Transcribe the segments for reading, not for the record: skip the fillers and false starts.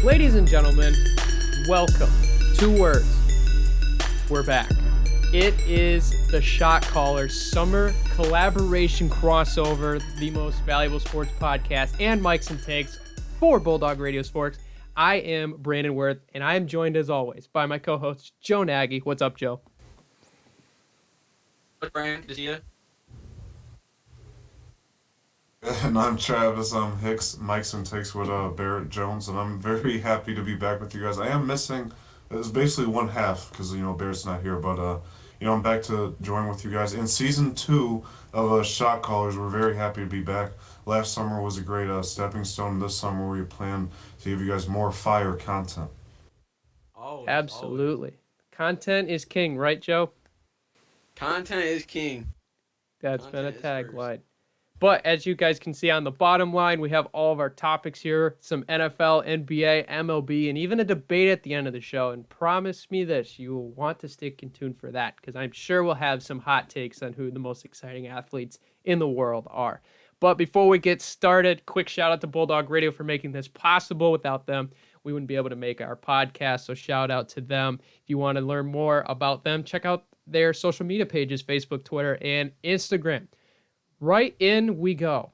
Ladies and gentlemen, welcome. 2 words. We're back. It is the Shot Callers Summer Collaboration Crossover, the most valuable sports podcast and mics and takes for Bulldog Radio Sports. I am Brandon Worth, and I am joined as always by my co-host Joe Nagy. What's up, Joe? What's Brandon? Good to see you. And I'm Travis. I'm Hicks, Mics and Takes with Barrett Jones, and I'm very happy to be back with you guys. I am missing, it's basically one half because, Barrett's not here, but, I'm back to join with you guys. In season 2 of Shot Callers, we're very happy to be back. Last summer was a great stepping stone. This summer we plan to give you guys more fire content. Absolutely. Content is king, right, Joe? Content is king. That's been a tagline. But as you guys can see on the bottom line, we have all of our topics here, some NFL, NBA, MLB, and even a debate at the end of the show. And promise me this, you will want to stick in tune for that, because I'm sure we'll have some hot takes on who the most exciting athletes in the world are. But before we get started, quick shout out to Bulldog Radio for making this possible. Without them, we wouldn't be able to make our podcast, so shout out to them. If you want to learn more about them, check out their social media pages, Facebook, Twitter, and Instagram. Right in we go.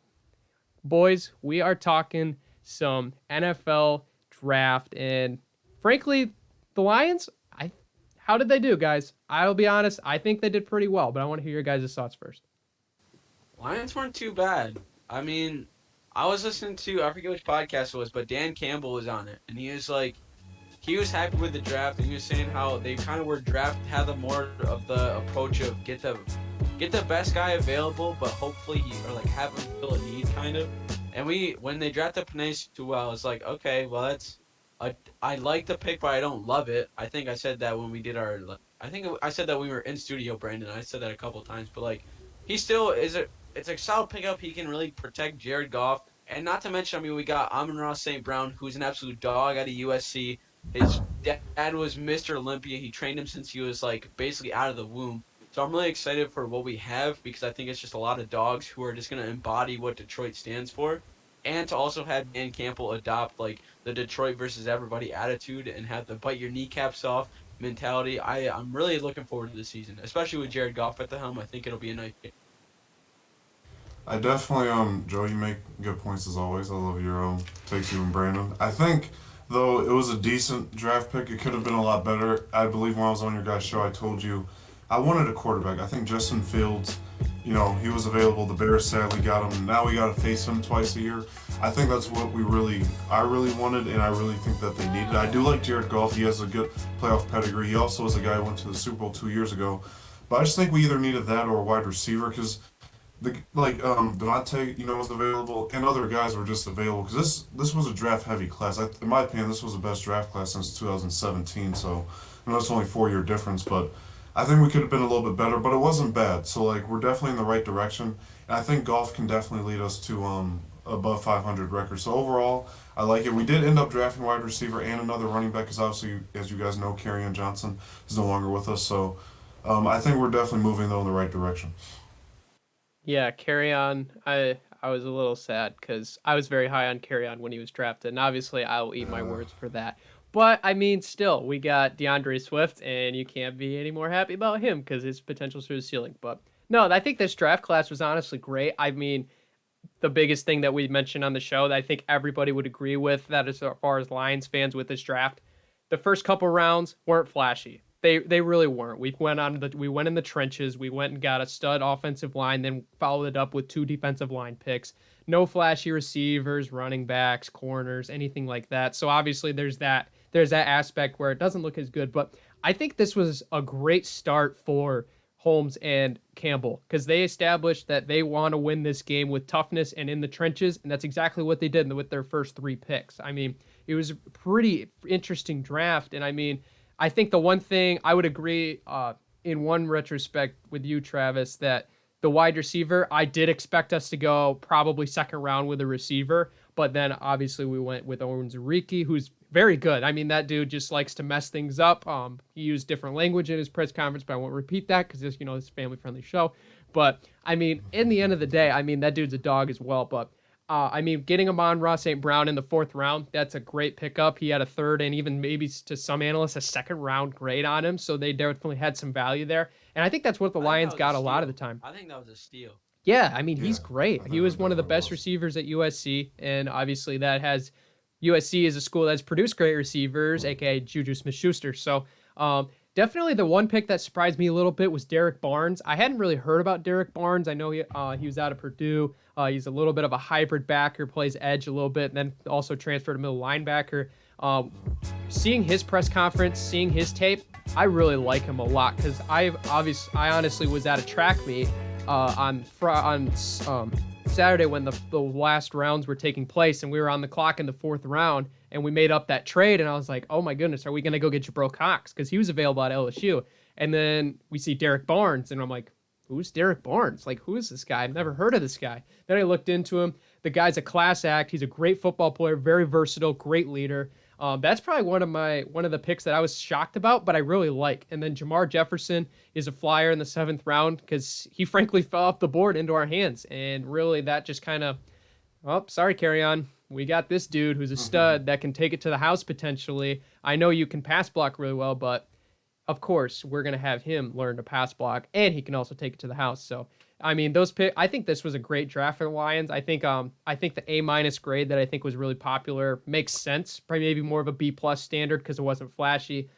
Boys, we are talking some NFL draft, and frankly, the Lions, how did they do, guys? I'll be honest, I think they did pretty well, but I want to hear your guys' thoughts first. Lions weren't too bad. I mean, I was listening to, I forget which podcast it was, but Dan Campbell was on it, and he was happy with the draft, and he was saying how they kind of had the more of the approach of get the best guy available, but hopefully have him fill a need kind of. And when they drafted Penei Sewell, I was like, okay, well I like the pick, but I don't love it. I think I said that when we did I said that we were in studio, Brandon. I said that a couple times, but he still it's a solid pickup. He can really protect Jared Goff, and not to mention, we got Amon-Ra St. Brown, who's an absolute dog out of USC. His dad was Mr. Olympia. He trained him since he was basically out of the womb. So I'm really excited for what we have, because I think it's just a lot of dogs who are just going to embody what Detroit stands for. And to also have Dan Campbell adopt the Detroit versus everybody attitude and have the bite your kneecaps off mentality. I'm really looking forward to this season, especially with Jared Goff at the helm. I think it'll be a nice game. I definitely, Joe, you make good points as always. I love your takes, you and Brandon. I think, though, it was a decent draft pick. It could have been a lot better. I believe when I was on your guys' show, I told you I wanted a quarterback. I think Justin Fields, he was available. The Bears sadly got him. Now we got to face him twice a year. I think that's what I really wanted, and I really think that they needed. I do like Jared Goff. He has a good playoff pedigree. He also was a guy who went to the Super Bowl 2 years ago. But I just think we either needed that or a wide receiver, because Devontae, was available, and other guys were just available, because this was a draft-heavy class. In my opinion, this was the best draft class since 2017, so I know it's only a 4-year difference, but I think we could have been a little bit better, but it wasn't bad. So, we're definitely in the right direction, and I think Goff can definitely lead us to above 500 records. So, overall, I like it. We did end up drafting wide receiver and another running back, because obviously, as you guys know, Kerryon Johnson is no longer with us, so I think we're definitely moving, though, in the right direction. Yeah, Kerryon, I was a little sad because I was very high on Kerryon when he was drafted, and obviously I will eat my words for that. But, still, we got DeAndre Swift, and you can't be any more happy about him because his potential's through the ceiling. But, no, I think this draft class was honestly great. The biggest thing that we mentioned on the show that I think everybody would agree with, that as far as Lions fans with this draft, the first couple rounds weren't flashy. They really weren't. We went in the trenches. We went and got a stud offensive line, then followed it up with 2 defensive line picks. No flashy receivers, running backs, corners, anything like that. So obviously there's that aspect where it doesn't look as good. But I think this was a great start for Holmes and Campbell, because they established that they want to win this game with toughness and in the trenches, and that's exactly what they did with their first 3 picks. It was a pretty interesting draft, and I think the one thing I would agree in one retrospect with you, Travis, that the wide receiver, I did expect us to go probably second round with a receiver, but then obviously we went with Owen Zariki, who's very good. That dude just likes to mess things up. He used different language in his press conference, but I won't repeat that because it's a family-friendly show. But, in the end of the day, that dude's a dog as well. But I mean, getting Amon-Ra St. Brown in the 4th round, that's a great pickup. He had a 3rd and even maybe to some analysts a 2nd round grade on him, so they definitely had some value there. And I think that's what the I think that Lions was a got a lot of the steal. time. I think that was a steal. Yeah, I mean, he's Yeah, great. I He think was it one of the definitely best was. receivers at USC, and obviously that has USC is a school that's produced great receivers, aka Juju Smith-Schuster. So definitely the one pick that surprised me a little bit was Derek Barnes. I hadn't really heard about Derek Barnes. I know he was out of Purdue. He's a little bit of a hybrid backer, plays edge a little bit, and then also transferred to middle linebacker. Um, Seeing his press conference, seeing his tape, I really like him a lot because I honestly was at a track meet on Saturday when the last rounds were taking place, and we were on the clock in the 4th round, and we made up that trade, and I was like, oh my goodness, are we gonna go get Jabril Cox because he was available at LSU, and then we see Derek Barnes, and I'm like, who's Derek Barnes? Like, who is this guy? I've never heard of this guy. Then I looked into him. The guy's a class act. He's a great football player, very versatile, great leader. That's probably one of the picks that I was shocked about, but I really like. And then Jamar Jefferson is a flyer in the 7th round because he frankly fell off the board into our hands, and really that just kind of, oh, sorry, carry on. We got this dude who's a stud that can take it to the house potentially. I know you can pass block really well, but of course we're gonna have him learn to pass block, and he can also take it to the house. So I mean, I think this was a great draft for the Lions. I think the A- grade that I think was really popular makes sense. Probably maybe more of a B+ standard because it wasn't flashy.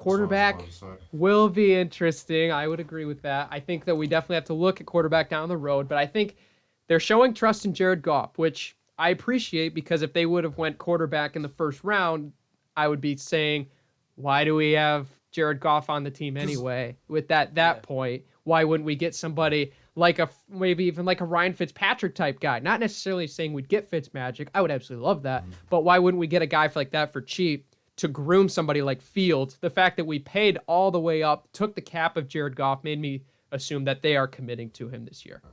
That's what I was Quarterback about to say. will be interesting. I would agree with that. I think that we definitely have to look at quarterback down the road, but I think they're showing trust in Jared Goff, which I appreciate because if they would have went quarterback in the 1st round, I would be saying, why do we have Jared Goff on the team anyway? With that Yeah. point, why wouldn't we get somebody like maybe even like a Ryan Fitzpatrick type guy? Not necessarily saying we'd get Fitzmagic. I would absolutely love that. But why wouldn't we get a guy like that for cheap to groom somebody like Fields? The fact that we paid all the way up, took the cap of Jared Goff, made me assume that they are committing to him this year.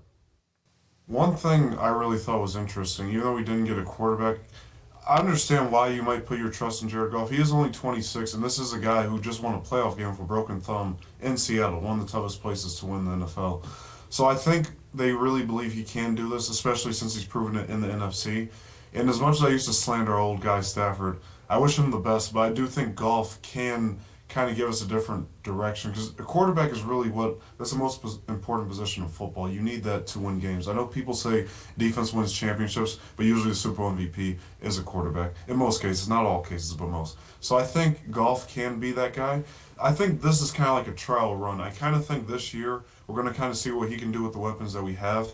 One thing I really thought was interesting, even though we didn't get a quarterback, I understand why you might put your trust in Jared Goff. He is only 26, and this is a guy who just won a playoff game for broken thumb in Seattle, one of the toughest places to win the NFL. So I think they really believe he can do this, especially since he's proven it in the NFC. And as much as I used to slander our old guy Stafford, I wish him the best, but I do think Goff can kind of give us a different direction because a quarterback is really that's the most important position in football. You need that to win games. I know people say defense wins championships, but usually the Super Bowl MVP is a quarterback. In most cases, not all cases, but most. So I think Goff can be that guy. I think this is kind of like a trial run. I kind of think this year we're going to kind of see what he can do with the weapons that we have.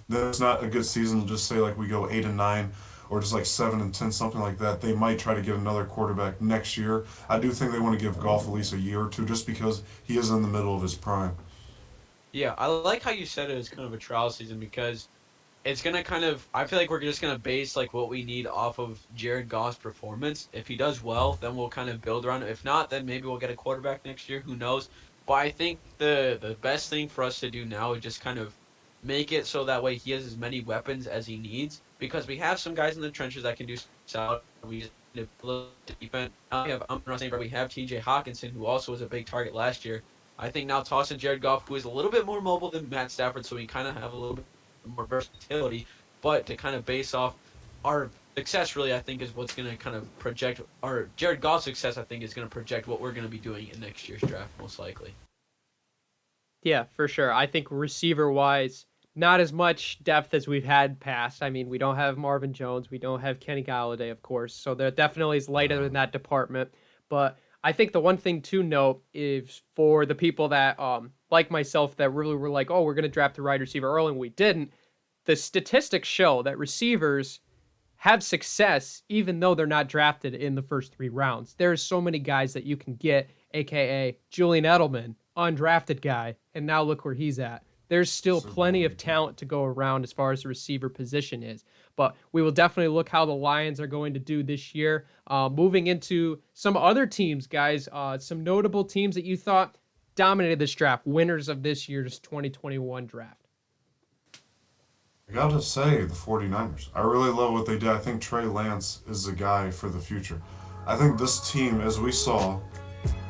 That's not a good season. Just say like we go 8-9 or just like 7-10, something like that. They might try to get another quarterback next year. I do think they want to give Goff at least a year or two, just because he is in the middle of his prime. Yeah, I like how you said it was kind of a trial season because it's gonna kind of. I feel like we're just gonna base like what we need off of Jared Goff's performance. If he does well, then we'll kind of build around it. If not, then maybe we'll get a quarterback next year. Who knows? But I think the best thing for us to do now is just kind of make it so that way he has as many weapons as he needs because we have some guys in the trenches that can do solid. We just need to build the defense. Now we have we have T.J. Hawkinson, who also was a big target last year. I think now tossing Jared Goff, who is a little bit more mobile than Matt Stafford, so we kind of have a little bit more versatility, but to kind of base off our success, really, I think is what's going to kind of project our Jared Goff's success. I think is going to project what we're going to be doing in next year's draft, most likely. Yeah, for sure. I think receiver wise, not as much depth as we've had past. I mean, we don't have Marvin Jones, we don't have Kenny Galladay, of course, so there definitely is lighter in that department. But I think the one thing to note is for the people that like myself that really were like, oh, we're going to draft a wide receiver early, and we didn't. The statistics show that receivers have success even though they're not drafted in the first 3 rounds. There's so many guys that you can get, aka Julian Edelman, undrafted guy, and now look where he's at. There's still plenty of talent to go around as far as the receiver position is. But we will definitely look how the Lions are going to do this year. Moving into some other teams, guys, some notable teams that you thought dominated this draft, winners of this year's 2021 draft. I gotta say, the 49ers. I really love what they did. I think Trey Lance is the guy for the future. I think this team, as we saw,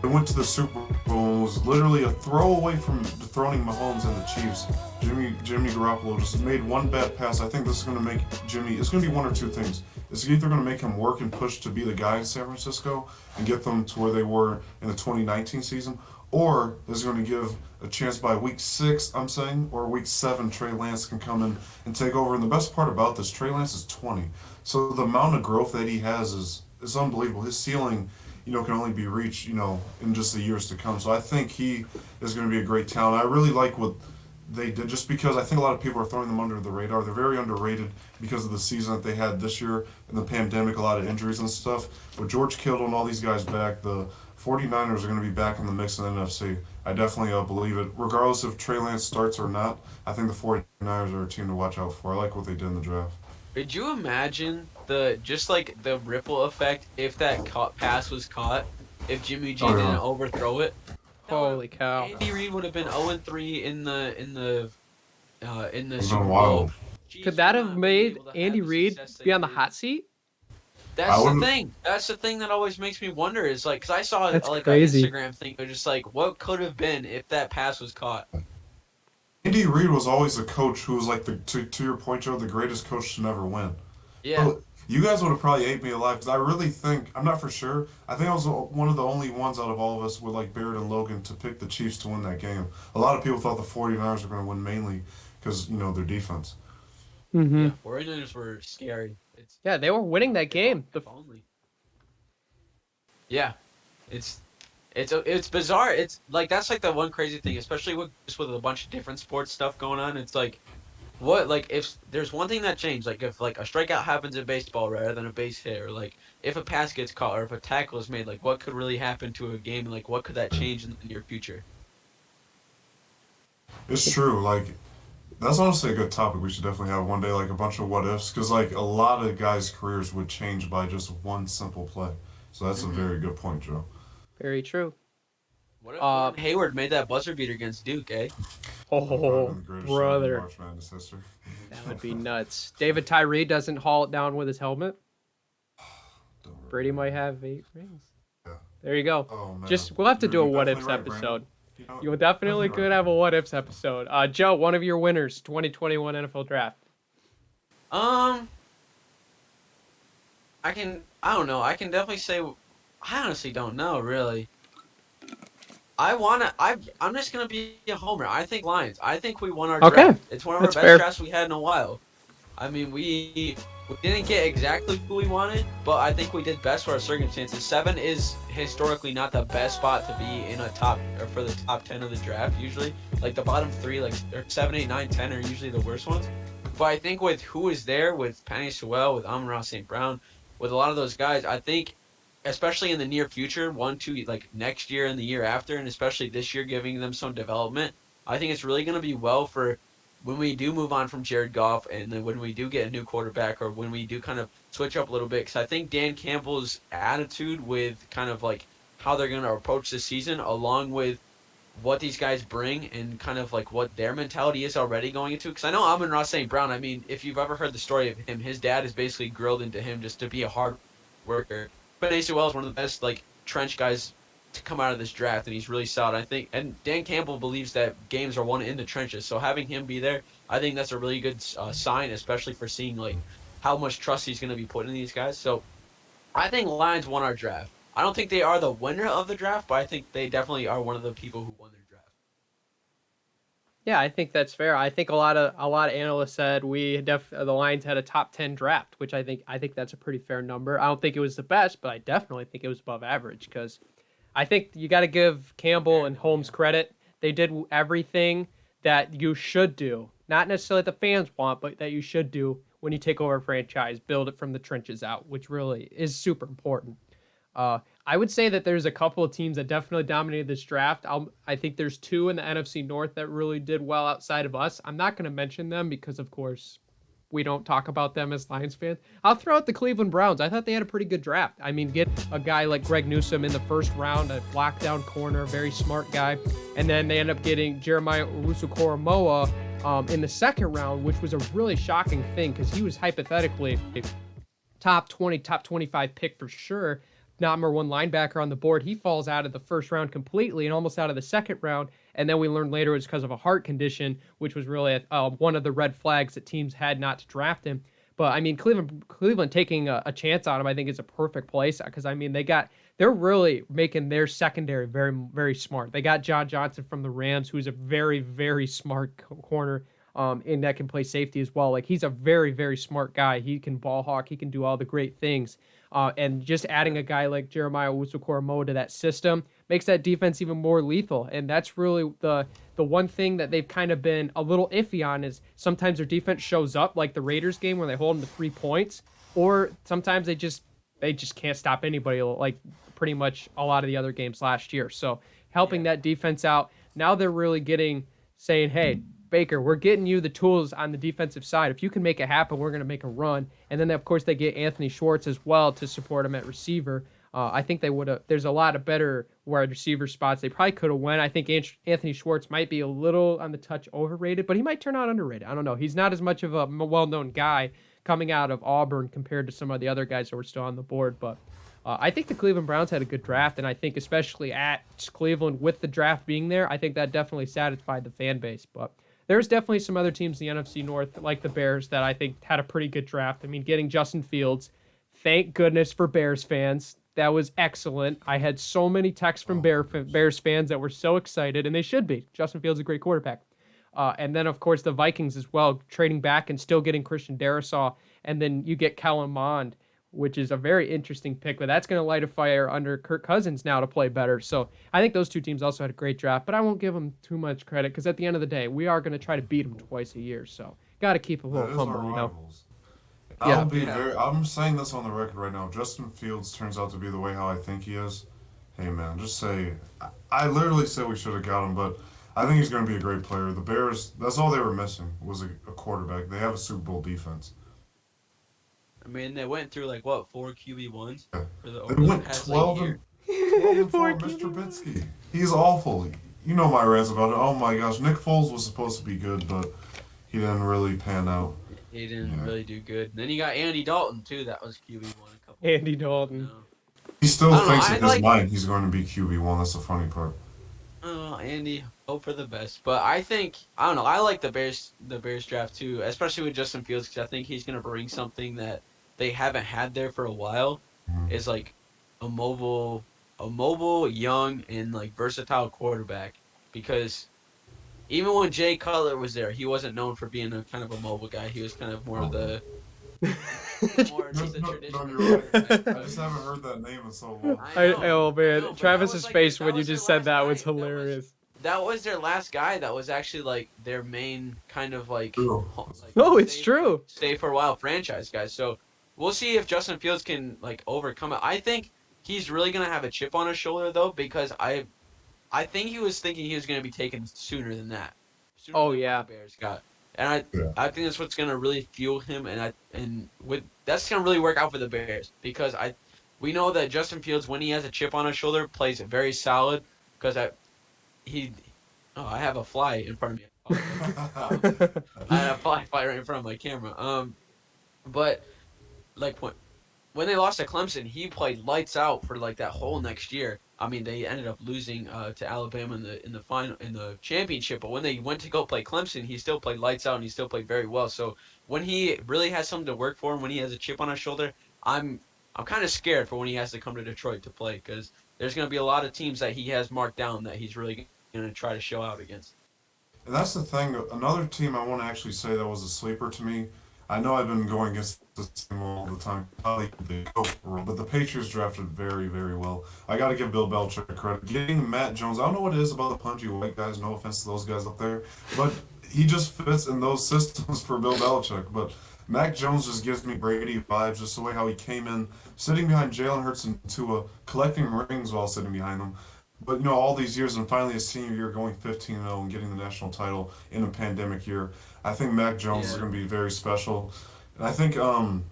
They went to the Super Bowl and was literally a throw away from dethroning Mahomes and the Chiefs. Jimmy Garoppolo just made one bad pass. I think this is going to make Jimmy. It's going to be one or two things. It's either going to make him work and push to be the guy in San Francisco and get them to where they were in the 2019 season, or is going to give a chance by week 6, I'm saying, or week 7, Trey Lance can come in and take over. And the best part about this, Trey Lance is 20, so the amount of growth that he has is unbelievable. His ceiling, can only be reached, in just the years to come. So I think he is going to be a great talent. I really like what they did, just because I think a lot of people are throwing them under the radar. They're very underrated because of the season that they had this year and the pandemic, a lot of injuries and stuff. With George Kittle and all these guys back, the 49ers are going to be back in the mix in the NFC. I definitely believe it. Regardless if Trey Lance starts or not, I think the 49ers are a team to watch out for. I like what they did in the draft. Could you imagine the ripple effect if that pass was caught, if Jimmy G didn't overthrow it? Holy cow! Andy Reid would have been 0-3 in the Super been Bowl. wild. Could that have made Andy Reid be on the hot seat? That's the thing. That's the thing that always makes me wonder is because I saw That's an crazy. Instagram thing, but just what could have been if that pass was caught. Andy Reid was always a coach who was to your point, Joe, the greatest coach to never win. Yeah. But you guys would have probably ate me alive because I really think, I'm not for sure, I think I was one of the only ones out of all of us with Barrett and Logan to pick the Chiefs to win that game. A lot of people thought the 49ers were going to win mainly because, their defense. Mm-hmm. Yeah, 49ers were scary. Yeah, they were winning that game. Yeah, it's bizarre. It's that's the one crazy thing, especially with a bunch of different sports stuff going on. It's if there's one thing that changed, if a strikeout happens in baseball rather than a base hit, or if a pass gets caught or if a tackle is made, what could really happen to a game, and what could that change in the near future? It's true. That's honestly a good topic. We should definitely have one day, a bunch of what ifs, because a lot of guys' careers would change by just one simple play. So that's a very good point, Joe. Very true. What if Gordon Hayward made that buzzer beater against Duke, eh? Oh, brother. March Madness history. That would be nuts. David Tyree doesn't haul it down with his helmet. Brady might have 8 rings. Yeah. There you go. Oh, man. We'll have to do a what ifs right, episode. Brandon. You definitely could have a what ifs episode. Joe, one of your winners, 2021 NFL Draft. I don't know. I can definitely say, I honestly don't know, really. I'm just going to be a homer. I think Lions. I think we won our draft. It's one of our best drafts we had in a while. I mean, we didn't get exactly who we wanted, but I think we did best for our circumstances. 7 is historically not the best spot to be in for the top 10 of the draft, usually. The bottom 3, or 7, 8, 9, 10 are usually the worst ones. But I think with who is there, with Penny Sewell, with Amon-Ra St. Brown, with a lot of those guys, I think, especially in the near future, 1, 2, next year and the year after, and especially this year, giving them some development, I think it's really going to be well for when we do move on from Jared Goff, and then when we do get a new quarterback, or when we do kind of switch up a little bit, because I think Dan Campbell's attitude with kind of how they're going to approach this season, along with what these guys bring and kind of what their mentality is already going into. Because I know Amon-Ra St. Brown, I mean, if you've ever heard the story of him, his dad is basically grilled into him just to be a hard worker. But Penei Sewell is one of the best trench guys to come out of this draft, and he's really solid. I think, and Dan Campbell believes that games are won in the trenches. So having him be there, I think that's a really good sign, especially for seeing how much trust he's going to be putting in these guys. So I think Lions won our draft. I don't think they are the winner of the draft, but I think they definitely are one of the people who won their draft. Yeah, I think that's fair. I think a lot of analysts said the Lions had a top 10 draft, which I think that's a pretty fair number. I don't think it was the best, but I definitely think it was above average, because I think you got to give Campbell and Holmes credit. They did everything that you should do, not necessarily the fans want, but that you should do when you take over a franchise, build it from the trenches out, which really is super important. I would say that there's a couple of teams that definitely dominated this draft. I think there's 2 in the NFC North that really did well outside of us. I'm not going to mention them because, of course, we don't talk about them as Lions fans. I'll throw out the Cleveland Browns. I thought they had a pretty good draft. I mean, get a guy like Greg Newsome in the first round, a lockdown corner, very smart guy. And then they end up getting Jeremiah Owusu-Koramoah in the second round, which was a really shocking thing because he was hypothetically a top 20, top 25 pick for sure. number one linebacker on the board. He falls out of the first round completely and almost out of the second round. And then we learned later it was because of a heart condition, which was really one of the red flags that teams had not to draft him. But I mean, Cleveland taking a chance on him, I think, is a perfect place because I mean they're really making their secondary very, very smart. They got John Johnson from the Rams, who's a very, very smart corner, and that can play safety as well. Like he's a very, very smart guy. He can ball hawk. He can do all the great things. And just adding a guy like Jeremiah Owusu-Koramoah to that system makes that defense even more lethal. And that's really the one thing that they've kind of been a little iffy on is sometimes their defense shows up like the Raiders game where they hold them to 3 points, or sometimes they just can't stop anybody like pretty much a lot of the other games last year. So helping that defense out. Now they're really saying, hey, Baker, we're getting you the tools on the defensive side. If you can make it happen, we're going to make a run. And then, of course, they get Anthony Schwartz as well to support him at receiver. I think they would have. There's a lot of better wide receiver spots. They probably could have went. I think Anthony Schwartz might be a little on the touch overrated, but he might turn out underrated. I don't know. He's not as much of a well-known guy coming out of Auburn compared to some of the other guys that were still on the board. But I think the Cleveland Browns had a good draft, and I think especially at Cleveland with the draft being there, I think that definitely satisfied the fan base. But there's definitely some other teams in the NFC North, like the Bears, that I think had a pretty good draft. I mean, getting Justin Fields, thank goodness for Bears fans. That was excellent. I had so many texts from Bears fans that were so excited, and they should be. Justin Fields is a great quarterback. And then, of course, the Vikings as well, trading back and still getting Christian Darrisaw. And then you get Kellen Mond, which is a very interesting pick, but that's going to light a fire under Kirk Cousins now to play better. So I think those two teams also had a great draft, but I won't give them too much credit because at the end of the day, we are going to try to beat them twice a year. So got to keep a little humble, you know. I'm saying this on the record right now. Justin Fields turns out to be the way how I think he is. Hey man, just say I literally said we should have got him, but I think he's going to be a great player. The Bears, that's all they were missing was a quarterback. They have a Super Bowl defense. I mean, they went through 4 QB1s for the They went 12 and 4, Mr. Trubisky. He's awful. You know my rants about it. Oh my gosh, Nick Foles was supposed to be good, but he didn't really pan out. He didn't really do good. And then you got Andy Dalton too. That was QB1 a couple. Andy Dalton. No. He still thinks in his mind he's going to be QB1. That's the funny part. Oh, Andy, hope for the best. But I don't know. I like the Bears draft too, especially with Justin Fields, because I think he's going to bring something that they haven't had there for a while. Is like a mobile, young, and versatile quarterback. Because even when Jay Cutler was there, he wasn't known for being a kind of a mobile guy. He was kind of more of the just a traditional. You're right. I just haven't heard that name in so long. Oh man, Travis's face when you just said that was hilarious. That was their last guy. That was actually their main kind of it's true. Stay for a while franchise guys. So we'll see if Justin Fields can overcome it. I think he's really gonna have a chip on his shoulder though, because I think he was thinking he was gonna be taken sooner than that. Oh than yeah. The Bears got. And I think that's what's gonna really fuel him, and that's gonna really work out for the Bears, because we know that Justin Fields, when he has a chip on his shoulder, plays very solid. Because I have a fly in front of me. I have a fly right in front of my camera. But when they lost to Clemson, he played lights out for that whole next year. I mean, they ended up losing to Alabama in the championship. But when they went to go play Clemson, he still played lights out and he still played very well. So when he really has something to work for, and when he has a chip on his shoulder, I'm kind of scared for when he has to come to Detroit to play, because there's going to be a lot of teams that he has marked down that he's really going to try to show out against. And that's the thing. Another team I want to actually say that was a sleeper to me. I know I've been going against this team all the time, but the Patriots drafted very, very well. I got to give Bill Belichick credit. Getting Matt Jones, I don't know what it is about the punchy white guys, no offense to those guys up there, but he just fits in those systems for Bill Belichick. But Mac Jones just gives me Brady vibes, just the way how he came in, sitting behind Jalen Hurts and Tua, collecting rings while sitting behind them. But, all these years, and finally his senior year going 15-0 and getting the national title in a pandemic year, I think Mac Jones is going to be very special. And I think, I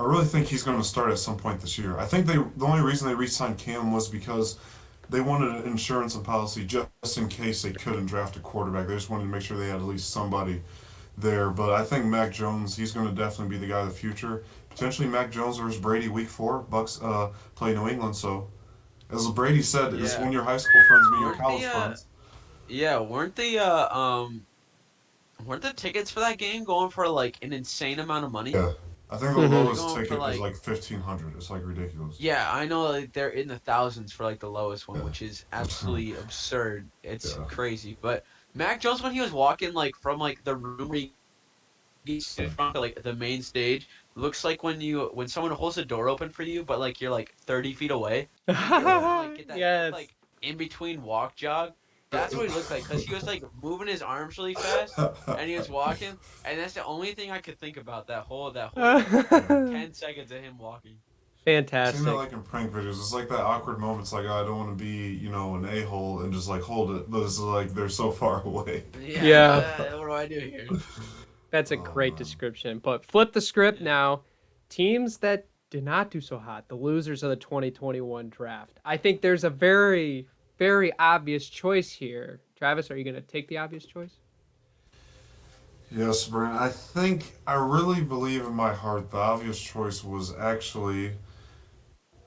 really think he's going to start at some point this year. I think the only reason they re-signed Cam was because they wanted an insurance and policy just in case they couldn't draft a quarterback. They just wanted to make sure they had at least somebody there. But I think Mac Jones, he's going to definitely be the guy of the future. potentially Mac Jones versus Brady week 4. Bucks play New England, so as Brady said, it's Yeah. when your high school friends meet your Weren't college the friends. yeah, weren't the tickets for that game going for like an insane amount of money? Yeah, I think the Mhm. They're lowest going for ticket is like, like 1,500. It's like ridiculous. yeah, I know, like they're in the thousands for like the lowest one, Yeah, which is absolutely absurd. It's yeah. crazy. But Mac Jones, when he was walking like from like the room where he's in front of like the main stage, looks like when someone holds the door open for you, but like you're like 30 feet away, and you have to kind of like get that quick Yes. like in between walk jog. That's what he looked like because he was like moving his arms really fast, and he was walking, and that's the only thing I could think about that whole like Yeah. 10 seconds of him walking. I've seen that Fantastic. like in prank videos. It's like that awkward moment. It's like, oh, I don't want to be, an a hole and just like hold it, but it's like they're so far away. Yeah, Yeah. what do I do here? That's a Oh great man. description. But flip the script Yeah. now. Teams that did not do so hot, the losers of the 2021 draft. I think there's a very, very obvious choice here. Travis, are you going to take the obvious choice? Yes, Brandon. I really believe in my heart the obvious choice was actually.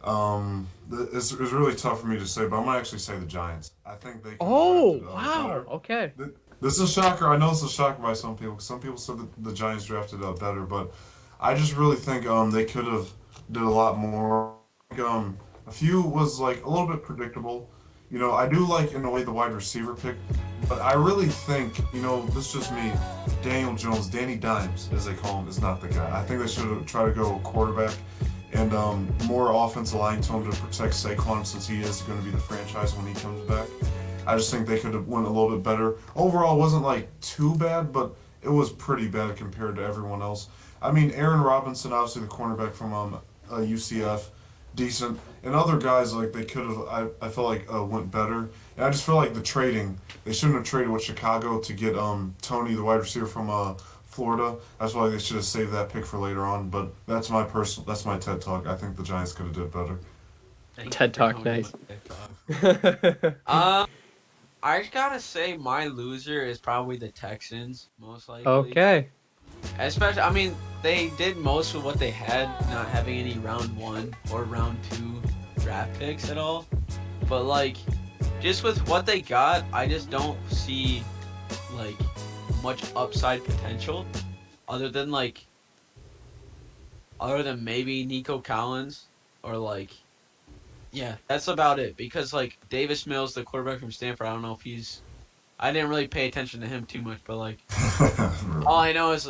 It's really tough for me to say, but I'm gonna actually say the Giants. I think they could have Oh, drafted wow. better. Okay. This is a shocker. I know it's a shocker by some people. Some people said that the Giants drafted better, but I just really think they could have did a lot more. A few was like a little bit predictable. I do like in a way the wide receiver pick, but I really think this is just me. Daniel Jones, Danny Dimes, as they call him, is not the guy. I think they should have tried to go quarterback and more offensive line to him to protect Saquon since he is going to be the franchise when he comes back. I just think they could have went a little bit better. Overall, it wasn't like too bad, but it was pretty bad compared to everyone else. I mean, Aaron Robinson, obviously the cornerback from UCF, decent, and other guys like they could have. I felt like went better, and I just feel like the trading they shouldn't have traded with Chicago to get Tony, the wide receiver from Florida. That's why they should have saved that pick for later on. But that's my TED talk. I think the Giants could have did better. Thank you TED for Talk, coming to nice. my TED Talk. I gotta say my loser is probably the Texans, most likely. Okay. Especially, I mean, they did most of what they had, not having any round 1 or round 2 draft picks at all. But like, just with what they got, I just don't see like much upside potential, other than maybe Nico Collins or like, yeah, that's about it. Because like Davis Mills, the quarterback from Stanford, I don't know if I didn't really pay attention to him too much, but like all I know is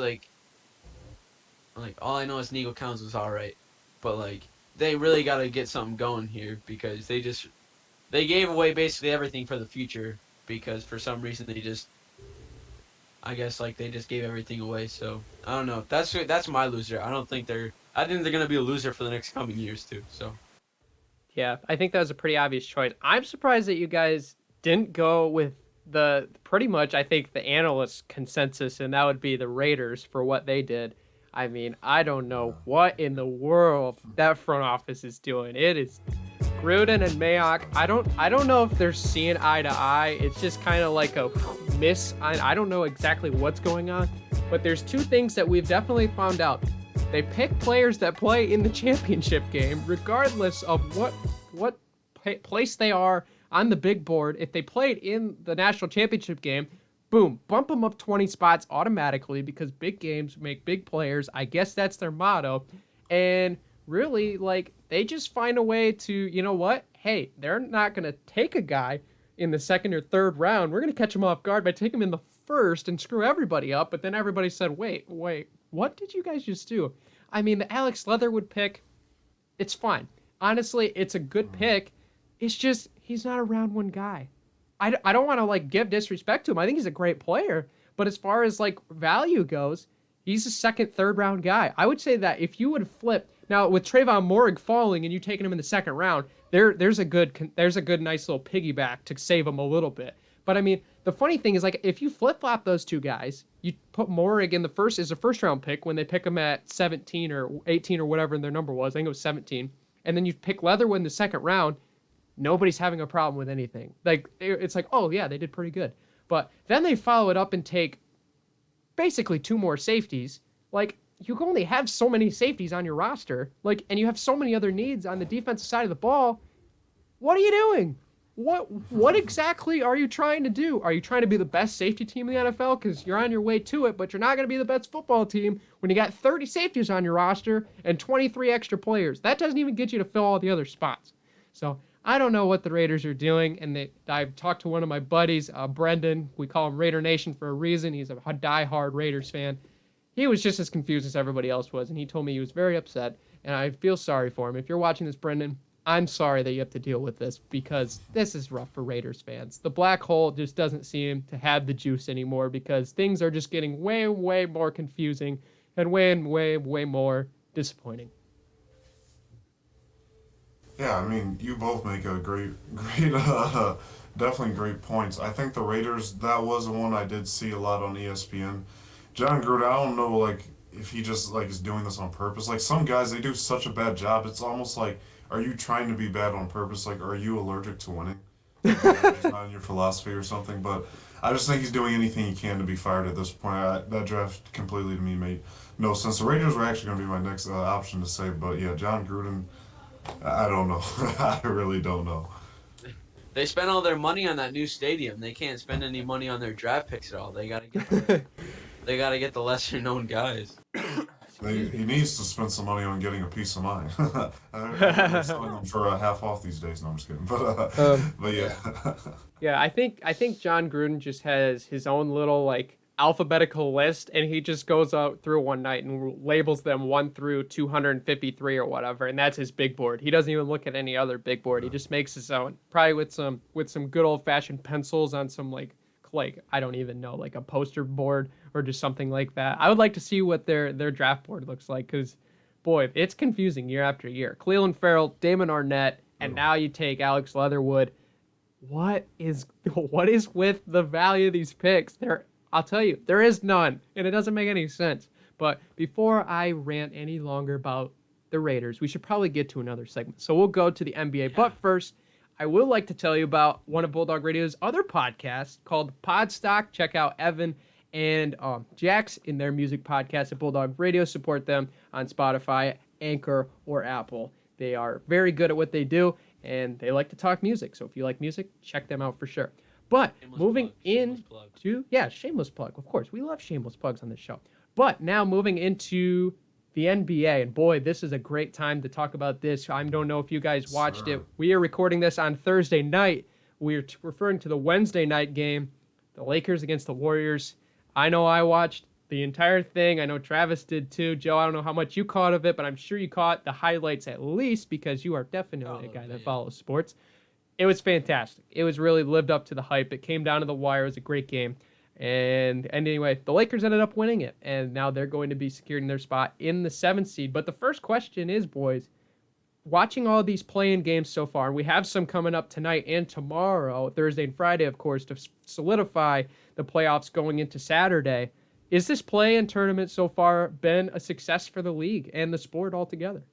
all I know is Nico Collins was all right, but like they really got to get something going here because they gave away basically everything for the future because for some reason I guess like they just gave everything away. So I don't know. That's my loser. I think they're gonna be a loser for the next coming years too. So Yeah, I think that was a pretty obvious choice. I'm surprised that you guys didn't go with the pretty much, I think, the analyst consensus, and that would be the Raiders for what they did. I mean, I don't know what in the world that front office is doing. It is Gruden and Mayock. I don't know if they're seeing eye to eye. It's just kind of like a miss. I don't know exactly what's going on, but there's two things that we've definitely found out. They pick players that play in the championship game, regardless of what place they are on the big board. If they played in the national championship game, boom, bump them up 20 spots automatically because big games make big players. I guess that's their motto. And really, like, they just find a way to, you know what? Hey, they're not going to take a guy in the second or third round. We're going to catch him off guard by taking him in the first and screw everybody up. But then everybody said, wait, what did you guys just do? I mean, the Alex Leatherwood pick, it's fine. Honestly, it's a good pick. It's just, he's not a round one guy. I don't want to like give disrespect to him. I think he's a great player. But as far as like value goes, he's a second, third round guy. I would say that if you would flip now with Trayvon Morig falling and you taking him in the second round, there's a good nice little piggyback to save him a little bit. But I mean, the funny thing is like if you flip flop those two guys, you put Morig in the first as a first round pick when they pick him at 17 or 18 or whatever their number was. I think it was 17, and then you pick Leatherwood in the second round. Nobody's having a problem with anything. Like it's like, oh yeah, they did pretty good. But then they follow it up and take basically two more safeties. Like you only have so many safeties on your roster, like, and you have so many other needs on the defensive side of the ball. What are you doing? What exactly are you trying to do? Are you trying to be the best safety team in the NFL? Because you're on your way to it, but you're not going to be the best football team when you got 30 safeties on your roster and 23 extra players. That doesn't even get you to fill all the other spots. So I don't know what the Raiders are doing. And I've talked to one of my buddies, Brendan. We call him Raider Nation for a reason. He's a diehard Raiders fan. He was just as confused as everybody else was, and he told me he was very upset, and I feel sorry for him. If you're watching this, Brendan, I'm sorry that you have to deal with this because this is rough for Raiders fans. The black hole just doesn't seem to have the juice anymore because things are just getting way, way more confusing and way, way, way more disappointing. Yeah, I mean, you both make a great, definitely great points. I think the Raiders, that was the one I did see a lot on ESPN. John Gruden, I don't know, like, if he just, like, is doing this on purpose. Like, some guys, they do such a bad job. It's almost like, are you trying to be bad on purpose? Like, are you allergic to winning? Like, it's not in your philosophy or something. But I just think he's doing anything he can to be fired at this point. That draft completely, to me, made no sense. The Raiders were actually going to be my next option to say. But, yeah, John Gruden, I don't know. I really don't know. They spent all their money on that new stadium. They can't spend any money on their draft picks at all. They gotta get the lesser known guys. He needs to spend some money on getting a peace of mind. I'm selling them for half off these days. No, I'm just kidding. But yeah. Yeah, I think John Gruden just has his own little like alphabetical list, and he just goes out through one night and labels them 1 through 253 or whatever, and that's his big board. He doesn't even look at any other big board. He just makes his own, probably with some good old fashioned pencils on some like I don't even know, like a poster board or just something like that. I would like to see what their draft board looks like because, boy, it's confusing year after year. Cleveland Farrell, Damon Arnett, and now you take Alex Leatherwood. What is with the value of these picks? I'll tell you, there is none, and it doesn't make any sense. But before I rant any longer about the Raiders, we should probably get to another segment. So we'll go to the NBA. Yeah. But first, I would like to tell you about one of Bulldog Radio's other podcasts called PODSTOCK. Check out Evan and Jax in their music podcast at Bulldog Radio. Support them on Spotify, Anchor, or Apple. They are very good at what they do, and they like to talk music. So if you like music, check them out for sure. But shameless plug. Of course, we love shameless plugs on this show. But now moving into the NBA, and boy, this is a great time to talk about this. I don't know if you guys watched it. We are recording this on Thursday night. We're referring to the Wednesday night game, the Lakers against the Warriors. I know I watched the entire thing. I know Travis did too. Joe, I don't know how much you caught of it, but I'm sure you caught the highlights at least because you are definitely a guy that follows sports. It was fantastic. It was really lived up to the hype. It came down to the wire. It was a great game. And anyway, the Lakers ended up winning it, and now they're going to be securing their spot in the 7th seed. But the first question is, boys, watching all these play-in games so far, and we have some coming up tonight and tomorrow, Thursday and Friday, of course, to solidify the playoffs going into Saturday. Is this play-in tournament so far been a success for the league and the sport altogether?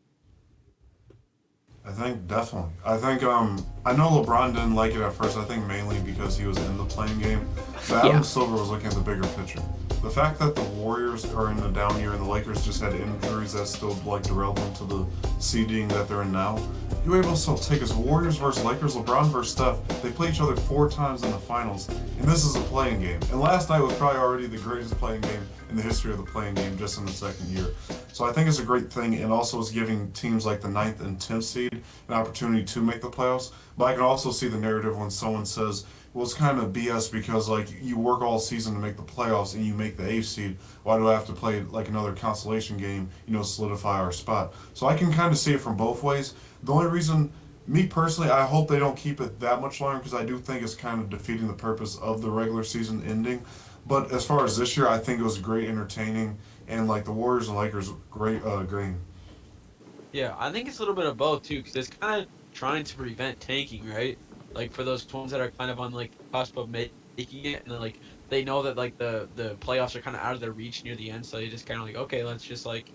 I think definitely. I think I know LeBron didn't like it at first. I think mainly because he was in the playing game. But Adam Silver was looking at the bigger picture. The fact that the Warriors are in a down year and the Lakers just had injuries that still derailed them to the seeding that they're in now. You were able to still take us Warriors versus Lakers, LeBron versus Steph. They play each other 4 times in the finals, and this is a playing game. And last night was probably already the greatest playing game in the history of the playing game just in the second year. So I think it's a great thing, and also it's giving teams like the 9th and 10th seed an opportunity to make the playoffs. But I can also see the narrative when someone says, well, it's kind of BS because like you work all season to make the playoffs and you make the 8th seed. Why do I have to play like another consolation game, solidify our spot? So I can kind of see it from both ways. The only reason, me personally, I hope they don't keep it that much longer because I do think it's kind of defeating the purpose of the regular season ending. But as far as this year, I think it was great, entertaining, and like the Warriors and Lakers, great game. Yeah, I think it's a little bit of both too, because it's kind of trying to prevent tanking, right? Like for those ones that are kind of on like the cusp of making it, and then like they know that like the playoffs are kind of out of their reach near the end, so they just kind of like, okay, let's just like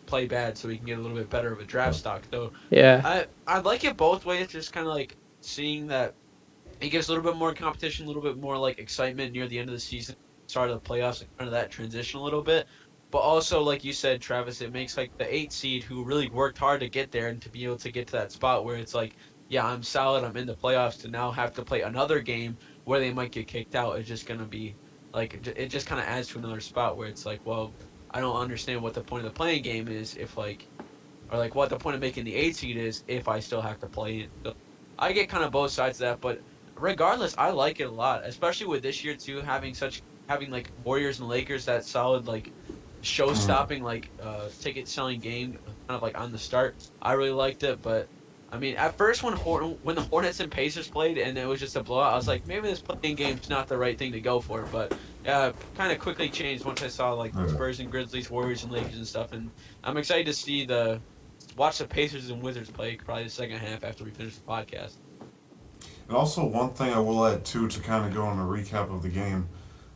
play bad so we can get a little bit better of a draft stock. So yeah, I like it both ways, just kind of like seeing that it gives a little bit more competition, a little bit more like excitement near the end of the season, start of the playoffs, and kind of that transition a little bit. But also, like you said, Travis, it makes like the 8 seed who really worked hard to get there and to be able to get to that spot where it's like, yeah, I'm solid, I'm in the playoffs, to now have to play another game where they might get kicked out is just gonna be like it just kind of adds to another spot where it's like, well, I don't understand what the point of the playing game is if like or like what the point of making the 8 seed is if I still have to play it. So I get kind of both sides of that, but regardless, I like it a lot, especially with this year too, having like Warriors and Lakers that solid like show stopping like ticket selling game kind of like on the start. I really liked it, but I mean at first when the Hornets and Pacers played and it was just a blowout, I was like maybe this playing game's not the right thing to go for, but kind of quickly changed once I saw like Yeah. Spurs and Grizzlies, Warriors and Lakers and stuff, and I'm excited to see watch the Pacers and Wizards play probably the second half after we finish the podcast. And also, one thing I will add too to kind of go on a recap of the game.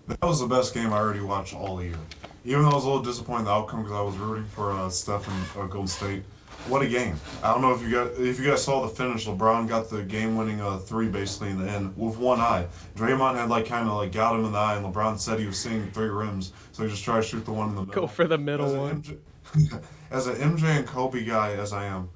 That was the best game I already watched all year. Even though I was a little disappointed in the outcome because I was rooting for Steph and Golden State. What a game! I don't know if you guys saw the finish. LeBron got the game-winning three basically in the end with one eye. Draymond had like kind of like got him in the eye, and LeBron said he was seeing three rims, so he just tried to shoot the one in the middle. Go for the middle As an one. as an MJ and Kobe guy as I am,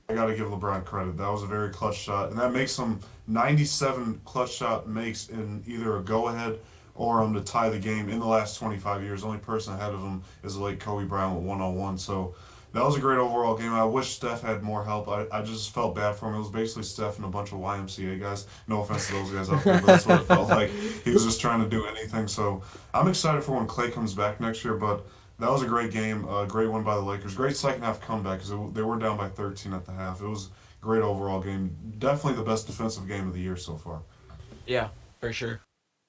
I got to give LeBron credit. That was a very clutch shot, and that makes him 97 clutch shot makes in either a go-ahead or to tie the game in the last 25 years. The only person ahead of him is the late Kobe Bryant with 101. So that was a great overall game. I wish Steph had more help. I just felt bad for him. It was basically Steph and a bunch of YMCA guys. No offense to those guys out there, but that's what it felt like. He was just trying to do anything. So I'm excited for when Clay comes back next year, but that was a great game, a great one by the Lakers. Great second half comeback because they were down by 13 at the half. It was a great overall game. Definitely the best defensive game of the year so far. Yeah, for sure.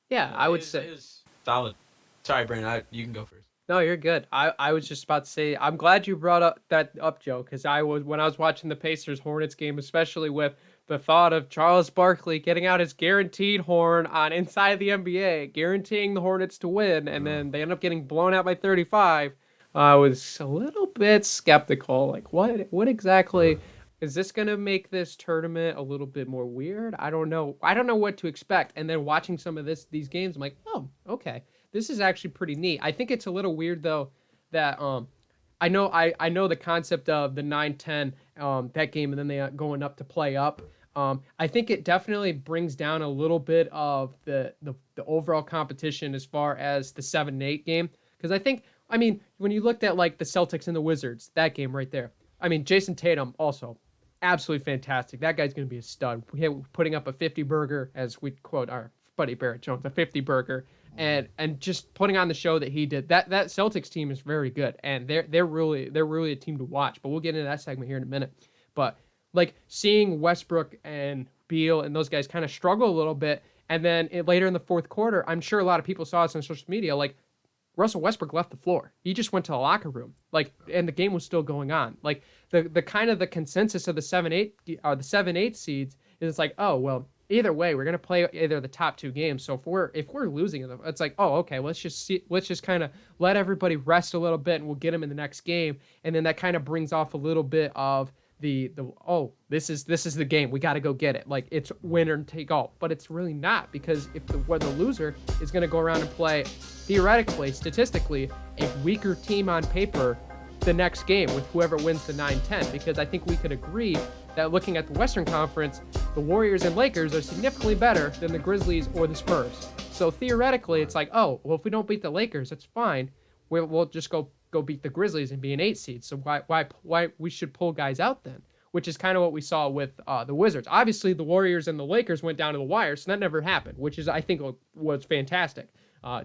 Yeah, I would say. It was solid. Sorry, Brandon, you can go first. No, you're good. I was just about to say, I'm glad you brought up Joe, because when I was watching the Pacers Hornets game, especially with the thought of Charles Barkley getting out his guaranteed horn on Inside the NBA, guaranteeing the Hornets to win, and then they end up getting blown out by 35. I was a little bit skeptical. Like, what exactly is this gonna make this tournament a little bit more weird? I don't know. I don't know what to expect. And then watching some of these games, I'm like, oh, okay, this is actually pretty neat. I think it's a little weird though that I know the concept of the 9-10 that game and then they going up to play up. I think it definitely brings down a little bit of the overall competition as far as the 7-8 game, because I mean when you looked at like the Celtics and the Wizards, that game right there. I mean Jason Tatum also absolutely fantastic. That guy's going to be a stud. Putting up a 50 burger, as we quote our buddy Barrett Jones, a 50 burger, and just putting on the show that he did. That Celtics team is very good, and they're really a team to watch. But we'll get into that segment here in a minute. But like seeing Westbrook and Beal and those guys kind of struggle a little bit, and then later in the fourth quarter, I'm sure a lot of people saw this on social media, like Russell Westbrook left the floor. He just went to the locker room, like, and the game was still going on. Like the kind of the consensus of the 7-8 or the 7-8 seeds is like, oh well, either way, we're gonna play either the top two games. So if we're losing, it's like, oh okay, let's just kind of let everybody rest a little bit, and we'll get them in the next game, and then that kind of brings off a little bit of the this is the game, we got to go get it, like it's winner and take all. But it's really not, because if the loser is going to go around and play theoretically, statistically, a weaker team on paper the next game with whoever wins the 9-10, because I think we could agree that looking at the Western Conference, the Warriors and Lakers are significantly better than the Grizzlies or the Spurs. So theoretically it's like, oh well, if we don't beat the Lakers, that's fine, we'll just go beat the Grizzlies and be an 8 seed. So why we should pull guys out then? Which is kind of what we saw with the Wizards. Obviously, the Warriors and the Lakers went down to the wire, so that never happened, which is, I think, was fantastic.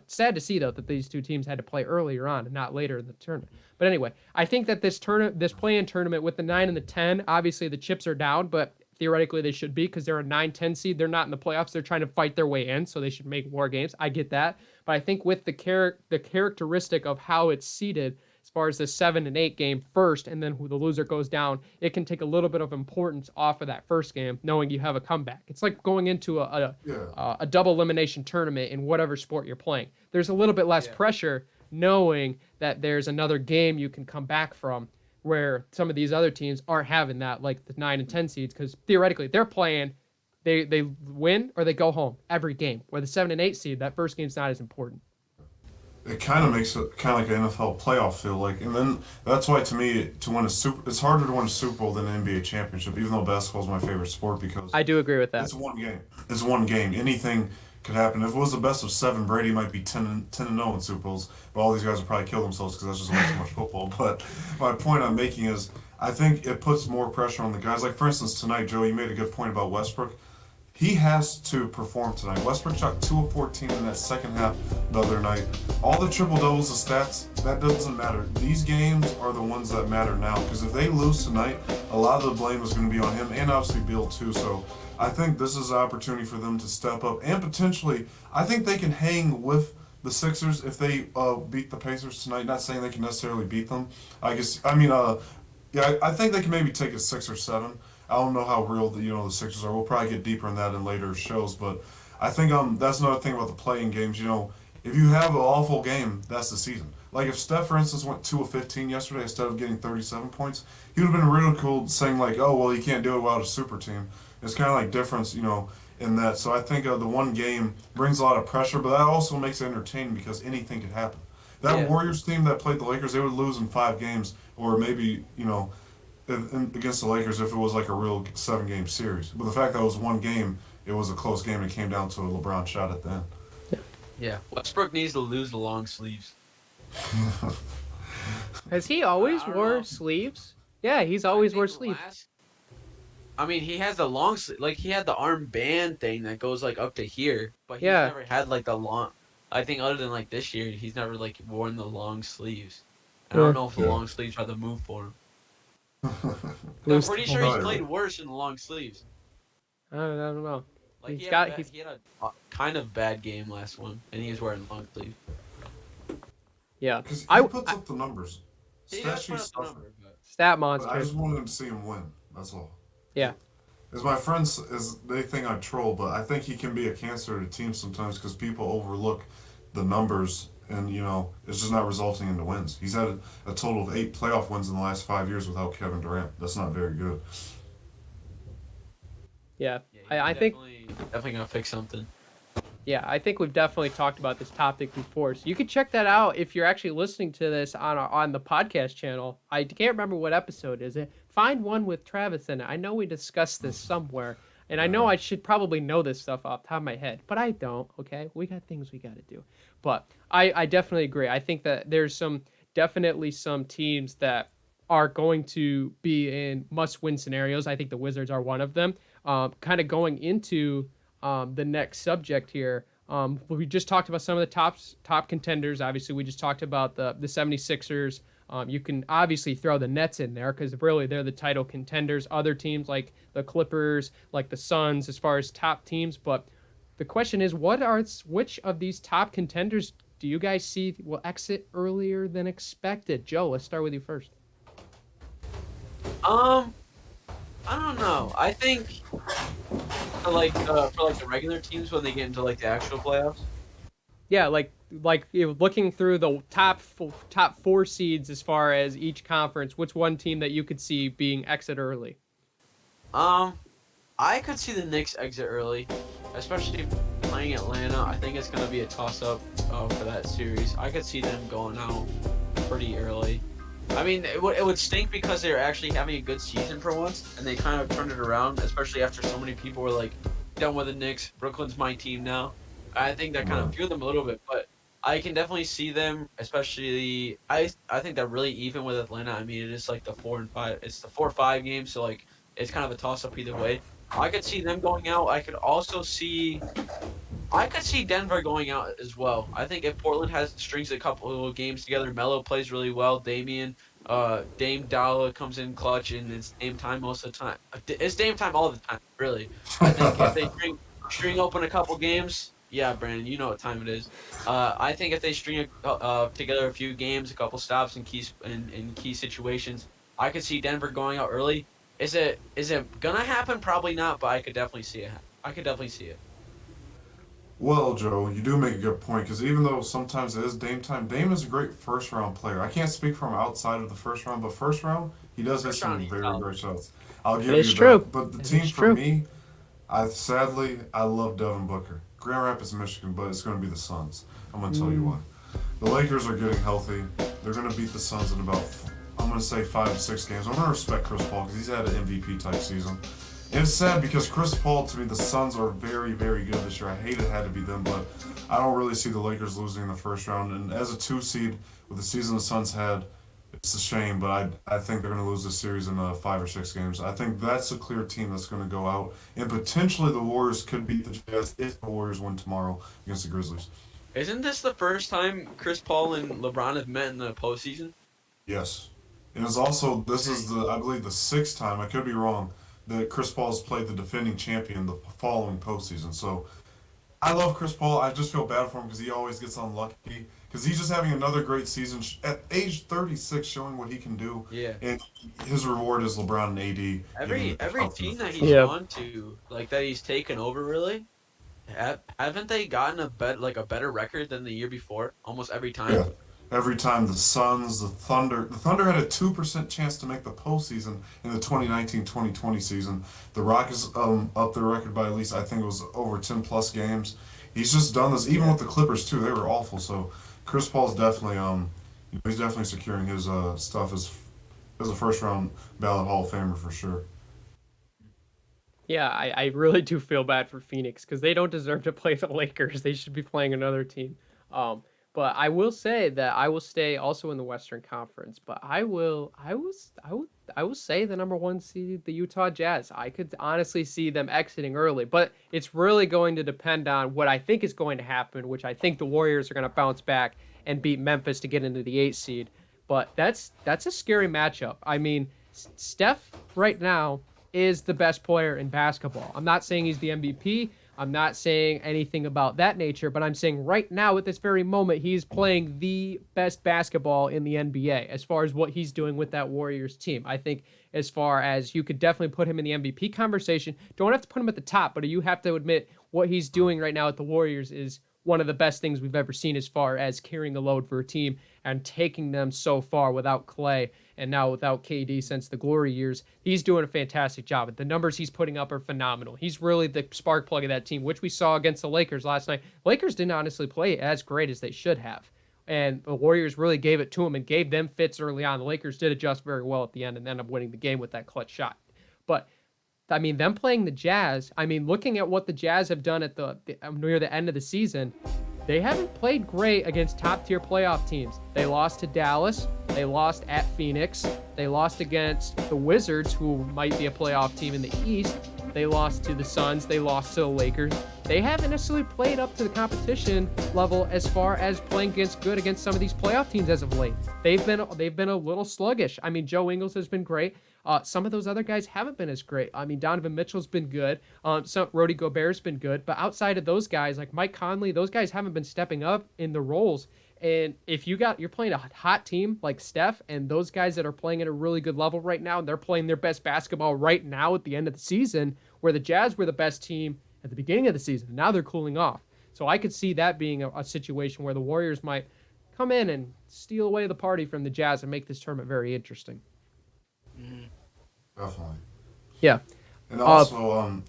Sad to see, though, that these two teams had to play earlier on and not later in the tournament. But anyway, I think that this play-in tournament with the 9 and the 10, obviously the chips are down, but theoretically they should be, because they're a 9-10 seed. They're not in the playoffs. They're trying to fight their way in, so they should make more games. I get that. But I think with the characteristic of how it's seeded, as far as the 7 and 8 game first, and then who the loser goes down, it can take a little bit of importance off of that first game, knowing you have a comeback. It's like going into a double elimination tournament in whatever sport you're playing. There's a little bit less pressure knowing that there's another game you can come back from, where some of these other teams aren't having that, like the 9 and 10 seeds, because theoretically they're playing, they win or they go home every game, where the 7 and 8 seed, that first game's not as important. it kind of makes it kind of like an NFL playoff feel like, and then that's why to me to win a super, it's harder to win a Super Bowl than an NBA championship. Even though basketball is my favorite sport because I do agree with that. it's one game. It's one game. Anything could happen. If it was the best of seven, Brady might be 10-0 in Super Bowls, but all these guys would probably kill themselves because that's just way too much football. But my point I'm making is, I think it puts more pressure on the guys. Like for instance, tonight, Joe, you made a good point about Westbrook. He has to perform tonight. Westbrook shot 2 of 14 in that second half the other night. All the triple doubles, the stats, that doesn't matter. These games are the ones that matter now because if they lose tonight, a lot of the blame is going to be on him and obviously Beal too. So I think this is an opportunity for them to step up and potentially, I think they can hang with the Sixers if they beat the Pacers tonight. Not saying they can necessarily beat them. Yeah, I think they can maybe take it 6 or 7. I don't know how real the Sixers are. We'll probably get deeper in that in later shows, but I think that's another thing about the playing games. If you have an awful game, that's the season. Like if Steph, for instance, went 2 of 15 yesterday instead of getting 37 points, he would have been ridiculed saying like, "Oh well, he can't do it without a super team." It's kind of like difference, in that. So I think the one game brings a lot of pressure, but that also makes it entertaining because anything could happen. That Yeah. Warriors team that played the Lakers, they would lose in 5 games, or maybe against the Lakers if it was like a real 7 game series. But the fact that it was one game, it was a close game and it came down to a LeBron shot at the end. Yeah. Westbrook needs to lose the long sleeves. Has he always I don't wore know. sleeves? Yeah, he's I always wore think sleeves. I mean, he has the long sleeve, like he had the armband thing that goes like up to here, but he's Yeah. never had like the long. I think other than like this year, he's never like worn the long sleeves. I don't Yeah. know if the Yeah. long sleeves are the move for him. I'm Loose. pretty I sure he's Probably played right. worse in the long sleeves. don't know. Like He's got he's he had a kind of bad game last one, and he was wearing long sleeves. yeah. Because he I, puts I up the numbers. He Stat does put sheet up the stuff number, but stat but I monster. just wanted to see him win. That's all. Yeah. As my friends, they think I troll, but I think he can be a cancer to teams sometimes because people overlook the numbers and it's just not resulting into wins. He's had a total of 8 playoff wins in the last 5 years without Kevin Durant. That's not very good. Yeah. yeah, I, he's I think definitely gonna fix something. Yeah, I think we've definitely talked about this topic before. So you can check that out if you're actually listening to this on the podcast channel. I can't remember what episode is it. Find one with Travis in it. I know we discussed this somewhere, and I know Yeah. I should probably know this stuff off the top of my head, but I don't. Okay, we got things we got to do. But I definitely agree. I think that there's definitely some teams that are going to be in must-win scenarios. I think the Wizards are one of them. Kind of going into the next subject here. We just talked about some of the top contenders. Obviously, we just talked about the 76ers. You can obviously throw the Nets in there because really they're the title contenders. Other teams like the Clippers, like the Suns, as far as top teams. But the question is, which of these top contenders do you guys see will exit earlier than expected? Joe, let's start with you first. Um, I don't know. I think for like the regular teams when they get into like the actual playoffs. Yeah, looking through the top four seeds as far as each conference, what's one team that you could see being exit early? Um, I could see the Knicks exit early, especially playing Atlanta. I think it's gonna be a toss up for that series. I could see them going out pretty early. I mean, it would stink because they're actually having a good season for once, and they kind of turned it around, especially after so many people were like, done with the Knicks. Brooklyn's my team now. I think that kind of Right. fueled them a little bit, but I can definitely see them, especially. I think they're really even with Atlanta. I mean, it is like the 4 and 5. It's the 4-5 game, so like it's kind of a toss up either way. I could see them going out. I could see Denver going out as well. I think if Portland has strings a couple of games together, Melo plays really well. Dame Dalla comes in clutch, and it's Dame time most of the time. It's Dame time all the time, really. I think if they string open a couple games, yeah, Brandon, you know what time it is. I think if they string together a few games, a couple stops in key situations, I could see Denver going out early. Is it gonna happen? Probably not, but I could definitely see it. I could definitely see it. Well, Joe, you do make a good point because even though sometimes it is Dame time, Dame is a great first round player. I can't speak from outside of the first round, but first round, he does hit First round, some he's very solid. great shots. I'll That give is you true. that. But the That team is for true. me, I love Devin Booker. Grand Rapids, Michigan, but it's going to be the Suns. I'm going to tell you Mm, why. The Lakers are getting healthy. They're going to beat the Suns in about, I'm going to say 5 to 6 games. I'm going to respect Chris Paul because he's had an MVP type season. And it's sad because Chris Paul, to me, the Suns are very, very good this year. I hate it had to be them, but I don't really see the Lakers losing in the first round. And as a 2 seed with the season the Suns had, it's a shame, but I think they're going to lose this series in 5 or 6 games. I think that's a clear team that's going to go out. And potentially the Warriors could beat the Jazz if the Warriors win tomorrow against the Grizzlies. Isn't this the first time Chris Paul and LeBron have met in the postseason? Yes. And it's also, this is I believe, the 6th time, I could be wrong, that Chris Paul's played the defending champion the following postseason. So I love Chris Paul. I just feel bad for him because he always gets unlucky. Because he's just having another great season at age 36, showing what he can do. Yeah. And his reward is LeBron and AD. Every team that he's gone to, like that he's taken over, really, haven't they gotten a better record than the year before? Almost every time. Yeah. Every time the Suns, the Thunder had a 2% chance to make the postseason in the 2019-2020 season. The Rockets upped their record by at least, I think it was over 10 plus games. He's just done this, even with the Clippers too. They were awful. So Chris Paul's definitely he's definitely securing his stuff as a first round ballot Hall of Famer for sure. Yeah, I really do feel bad for Phoenix because they don't deserve to play the Lakers. They should be playing another team. But I will say that I will stay also in the Western Conference. But I will say the number 1 seed, the Utah Jazz. I could honestly see them exiting early, but it's really going to depend on what I think is going to happen, which I think the Warriors are going to bounce back and beat Memphis to get into the 8th seed. But that's a scary matchup. I mean, Steph right now is the best player in basketball. I'm not saying he's the MVP. I'm not saying anything about that nature, but I'm saying right now at this very moment, he's playing the best basketball in the NBA as far as what he's doing with that Warriors team. I think as far as you could definitely put him in the MVP conversation, don't have to put him at the top, but you have to admit what he's doing right now at the Warriors is one of the best things we've ever seen as far as carrying the load for a team and taking them so far without Clay and now without KD since the glory years. He's doing a fantastic job. The numbers he's putting up are phenomenal. He's really the spark plug of that team, which we saw against the Lakers last night. Lakers didn't honestly play as great as they should have. And the Warriors really gave it to him and gave them fits early on. The Lakers did adjust very well at the end and ended up winning the game with that clutch shot. But I mean, them playing the Jazz, I mean, looking at what the Jazz have done at near the end of the season, they haven't played great against top-tier playoff teams. They lost to Dallas. They lost at Phoenix. They lost against the Wizards, who might be a playoff team in the East. They lost to the Suns. They lost to the Lakers. They haven't necessarily played up to the competition level as far as playing against some of these playoff teams as of late. They've been a little sluggish. I mean, Joe Ingles has been great. Some of those other guys haven't been as great. I mean, Donovan Mitchell's been good. Rudy Gobert's been good. But outside of those guys, like Mike Conley, those guys haven't been stepping up in the roles. And if you're playing a hot team like Steph and those guys that are playing at a really good level right now, and they're playing their best basketball right now at the end of the season, where the Jazz were the best team at the beginning of the season. Now they're cooling off. So I could see that being a situation where the Warriors might come in and steal away the party from the Jazz and make this tournament very interesting. Definitely. Yeah. And also,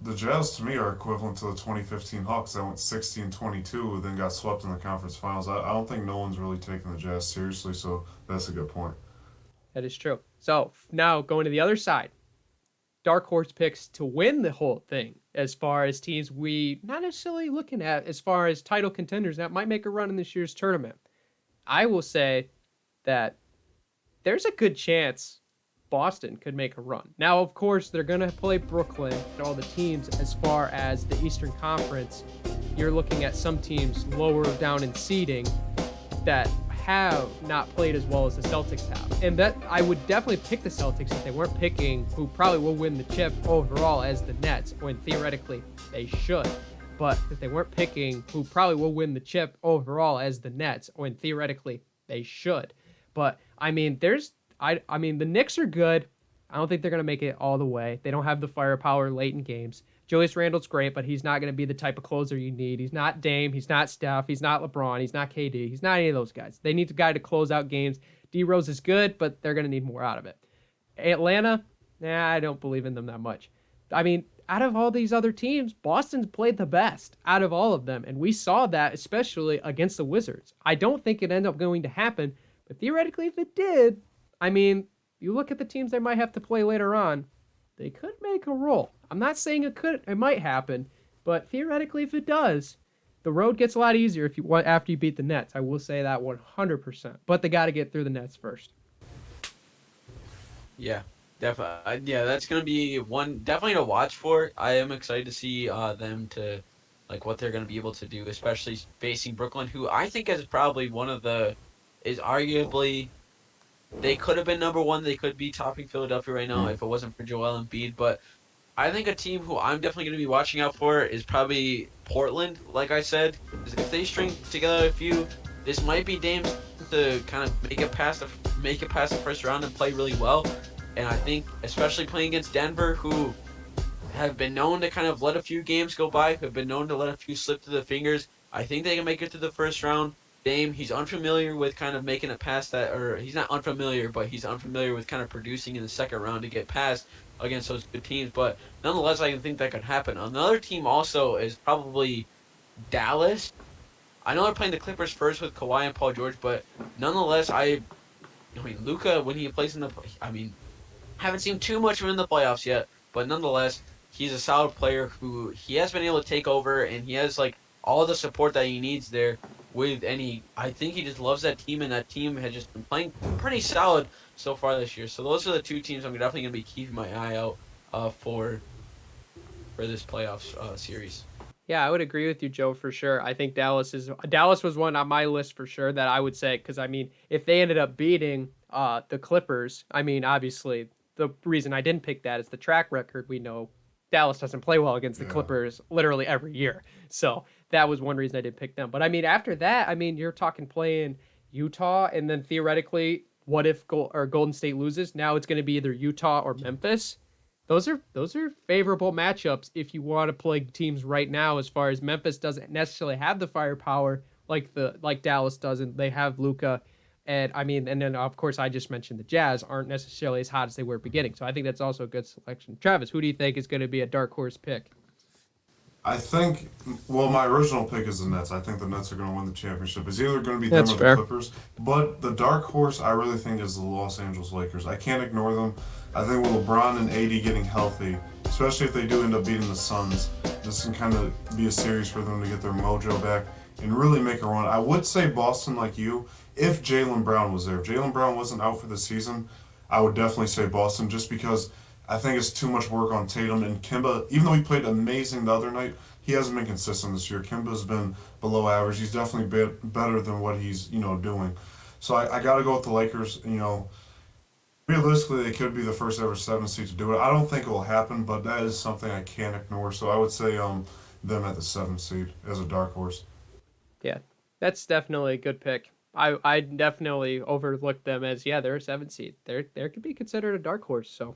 the Jazz to me are equivalent to the 2015 Hawks that went 16-22, then got swept in the conference finals. I don't think no one's really taking the Jazz seriously, so that's a good point. That is true. So now going to the other side, dark horse picks to win the whole thing as far as teams we not necessarily looking at as far as title contenders that might make a run in this year's tournament. I will say that there's a good chance Boston could make a run. Now, of course, they're going to play Brooklyn and all the teams as far as the Eastern Conference. You're looking at some teams lower down in seeding that have not played as well as the Celtics have. And that I would definitely pick the Celtics if they weren't picking who probably will win the chip overall as the Nets, when theoretically they should. But if they weren't picking who probably will win the chip overall as the Nets, when theoretically they should. But I mean, I mean, the Knicks are good. I don't think they're going to make it all the way. They don't have the firepower late in games. Julius Randle's great, but he's not going to be the type of closer you need. He's not Dame. He's not Steph. He's not LeBron. He's not KD. He's not any of those guys. They need a guy to close out games. D-Rose is good, but they're going to need more out of it. Atlanta, I don't believe in them that much. I mean, out of all these other teams, Boston's played the best out of all of them. And we saw that, especially against the Wizards. I don't think it ended up going to happen, but theoretically, if it did, I mean, you look at the teams they might have to play later on, they could make a roll. I'm not saying it might happen, but theoretically, if it does, the road gets a lot easier after you beat the Nets. I will say that 100%. But they got to get through the Nets first. Yeah, definitely. Yeah, that's gonna be one definitely to watch for. I am excited to see them to like what they're gonna be able to do, especially facing Brooklyn, who I think is probably is arguably they could have been number one. They could be topping Philadelphia right now if it wasn't for Joel Embiid. But I think a team who I'm definitely going to be watching out for is probably Portland. Like I said, 'cause if they string together a few, this might be Dame's to kind of make it past the first round and play really well. And I think, especially playing against Denver, who have been known to kind of let a few games go by, have been known to let a few slip through the fingers. I think they can make it to the first round. Dame, he's unfamiliar with kind of making it past that, or he's not unfamiliar, but he's unfamiliar with kind of producing in the second round to get past against those good teams. But nonetheless, I think that could happen. Another team also is probably Dallas. I know they're playing the Clippers first with Kawhi and Paul George, but nonetheless, I mean, Luka, when he plays haven't seen too much of him in the playoffs yet, but nonetheless, he's a solid player who he has been able to take over, and he has like all the support that he needs there. I think he just loves that team, and that team has just been playing pretty solid so far this year. So those are the two teams I'm definitely gonna be keeping my eye out for this playoffs series. Yeah, I would agree with you, Joe, for sure. I think Dallas was one on my list for sure that I would say, because I mean, if they ended up beating the Clippers, I mean, obviously the reason I didn't pick that is the track record. We know Dallas doesn't play well against the Clippers literally every year, so that was one reason I didn't pick them. But I mean, after that, I mean, you're talking playing Utah, and then theoretically, what if Golden State loses? Now it's going to be either Utah or Memphis. Those are favorable matchups if you want to play teams right now. As far as Memphis doesn't necessarily have the firepower like Dallas does, and they have Luka, and I mean, and then of course I just mentioned the Jazz aren't necessarily as hot as they were at the beginning. So I think that's also a good selection. Travis, who do you think is going to be a dark horse pick? I think, well, my original pick is the Nets. I think the Nets are going to win the championship. It's either going to be them That's or fair. the Clippers. But the dark horse, I really think, is the Los Angeles Lakers. I can't ignore them. I think with LeBron and AD getting healthy, especially if they do end up beating the Suns, this can kind of be a series for them to get their mojo back and really make a run. I would say Boston, like you, if Jaylen Brown was there. If Jaylen Brown wasn't out for the season, I would definitely say Boston, just because I think it's too much work on Tatum and Kemba. Even though he played amazing the other night, he hasn't been consistent this year. Kemba's been below average. He's definitely better than what he's doing. So I got to go with the Lakers. Realistically, they could be the first ever 7 seed to do it. I don't think it will happen, but that is something I can't ignore. So I would say them at the 7 seed as a dark horse. Yeah, that's definitely a good pick. I definitely overlooked them as they're a 7 seed. They could be considered a dark horse. So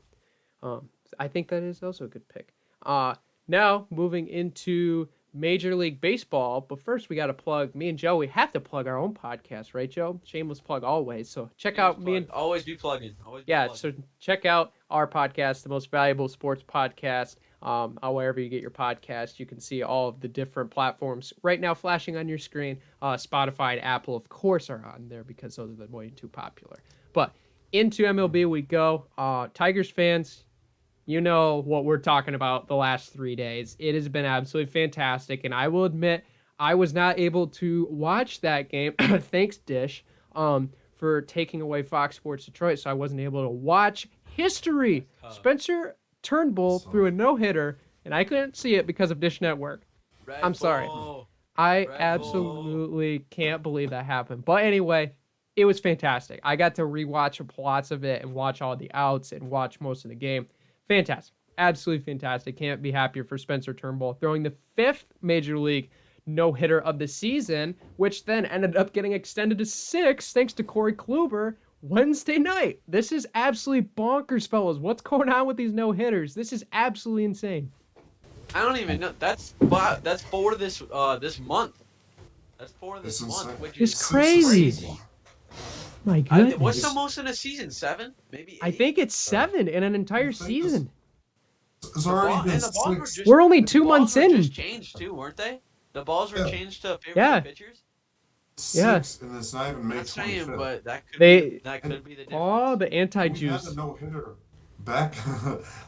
I think that is also a good pick. Now moving into Major League Baseball, but first we got to plug. Me and Joe, we have to plug our own podcast, right, Joe? Shameless plug always. So check out me and always be plugging. So check out our podcast, the most valuable sports podcast. Wherever you get your podcast, you can see all of the different platforms right now flashing on your screen. Spotify and Apple, of course, are on there because those are the way too popular. But into MLB we go. Tigers fans, you know what we're talking about the last 3 days. It has been absolutely fantastic, and I will admit I was not able to watch that game. Thanks, Dish, for taking away Fox Sports Detroit, so I wasn't able to watch history. Spencer Turnbull threw a no-hitter, and I couldn't see it because of Dish Network. I'm sorry. I absolutely can't believe that happened. But anyway, it was fantastic. I got to rewatch lots of it and watch all the outs and watch most of the game. Fantastic. Absolutely fantastic. Can't be happier for Spencer Turnbull throwing the 5th Major League no-hitter of the season, which then ended up getting extended to 6 thanks to Corey Kluber Wednesday night. This is absolutely bonkers, fellas. What's going on with these no-hitters? This is absolutely insane. I don't even know. That's for this month. That's for this month, which is crazy. My goodness. What's the most in a season? 7? Maybe 8? I think it's 7 in an entire season. It's already been The balls were 6. just We're only the 2 balls months were in. just changed too, weren't they? The balls were Yeah. changed to favor Yeah. the pitchers. Yeah. 6, and it's not even May Not saying, 25th. but that could They be the oh difference. the We had a anti-juice. no-hitter back,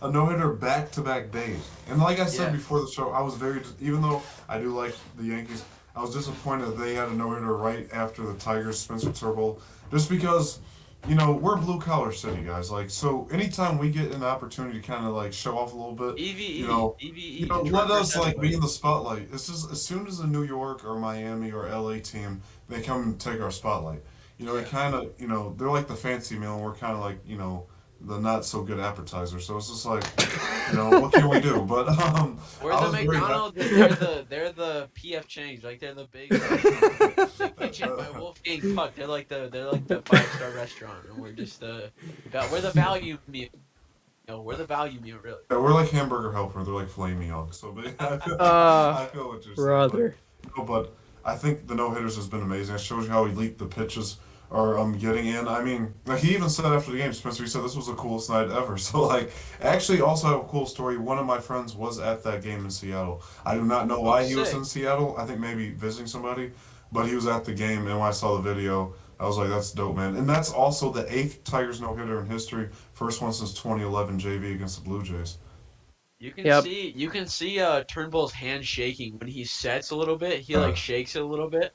a no-hitter back-to-back days. And like I said Yeah. before the show, I was even though I do like the Yankees, I was disappointed that they had a no-hitter right after the Tigers Spencer Turnbull, just because, we're a blue-collar city, guys. Like, so anytime we get an opportunity to kind of like show off a little bit, EVE, let Detroit versus us like be everybody. in the spotlight. It's just as soon as a New York or Miami or LA team, they come and take our spotlight. It kind of, they're like the fancy meal, and we're kind of like, the not so good appetizer. So it's just like, what can we do? But We're I the was very McDonald's, and they're the PF Changs, like they're the big kitchen by Wolfgang Puck. They're like the 5-star restaurant, and we're just we're the value meal. We're the value meal, really. Yeah, we're like hamburger helper. They're like filet mignon. So Uh I feel what you're saying. brother. But I think the no hitters has been amazing. It shows you how elite the pitches are getting in. I mean, like he even said after the game, Spencer, he said this was the coolest night ever. So like, actually, also have a cool story. One of my friends was at that game in Seattle. I do not know why he was Sick. in Seattle. I think maybe visiting somebody, but he was at the game. And when I saw the video, I was like, that's dope, man. And that's also the 8th Tigers no hitter in history. First one since 2011 JV against the Blue Jays. Yep. You can see Turnbull's hand shaking when he sets a little bit. He Uh, like shakes it a little bit.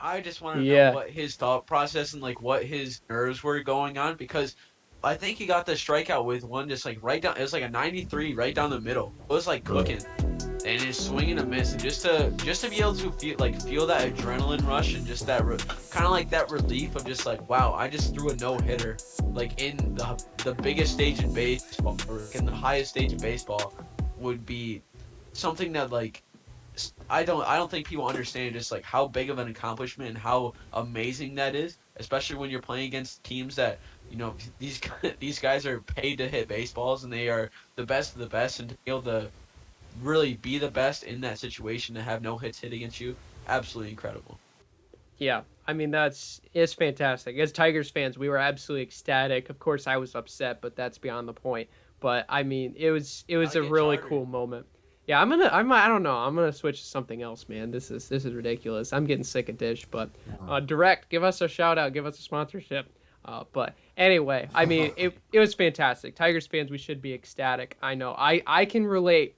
I just want to know Yeah. what his thought process and like what his nerves were going on, because I think he got the strikeout with one just like right down. It was like a 93 right down the middle. It was like cooking, and his swing and a miss, and just to be able to feel that adrenaline rush and just that kind of like that relief of just like, wow, I just threw a no hitter like in the biggest stage in baseball, or in the highest stage in baseball, would be something that like I don't think people understand just like how big of an accomplishment and how amazing that is, especially when you're playing against teams that these these guys are paid to hit baseballs, and they are the best of the best, and to be able to really be the best in that situation to have no hits hit against you, absolutely incredible. Yeah, I mean it's fantastic. As Tigers fans, we were absolutely ecstatic. Of course, I was upset, but that's beyond the point. But I mean, it was Gotta a get really chartered. cool moment. Yeah, I don't know. I'm gonna switch to something else, man. This is ridiculous. I'm getting sick of Dish, but Direct, give us a shout out, give us a sponsorship. But anyway, I mean, it was fantastic. Tigers fans, we should be ecstatic. I know. I can relate.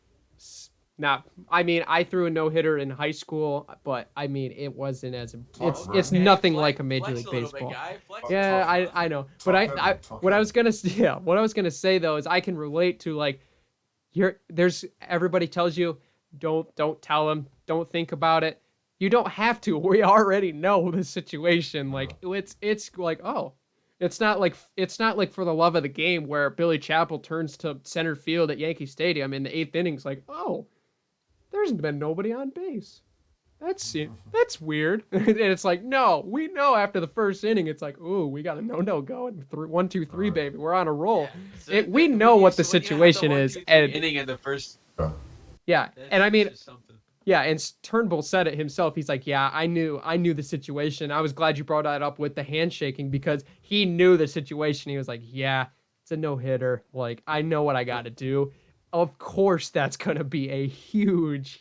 Not, I mean, I threw a no hitter in high school, but I mean, it wasn't as it's Okay, nothing like a Major flex League a little bit, Baseball. guy. Flex a Yeah, little bit. I know, but what I was gonna what I was gonna say though is I can relate to like there's everybody tells you don't tell them, don't think about it. You don't have to. We already know the situation. Like it's like, oh, it's not like for the love of the game where Billy Chappell turns to center field at Yankee Stadium in the 8th inning. It's like, oh, there's been nobody on base. That's weird. And it's like, no, we know after the first inning, it's like, ooh, we got a no going. 1, 2, 3, baby, we're on a roll. We know what the situation is, and inning in the first. yeah, That's and I mean, just something. yeah, and Turnbull said it himself. He's like, yeah, I knew the situation. I was glad you brought that up with the handshaking because he knew the situation. He was like, yeah, it's a no hitter. Like, I know what I got to do. Of course, that's gonna be a huge.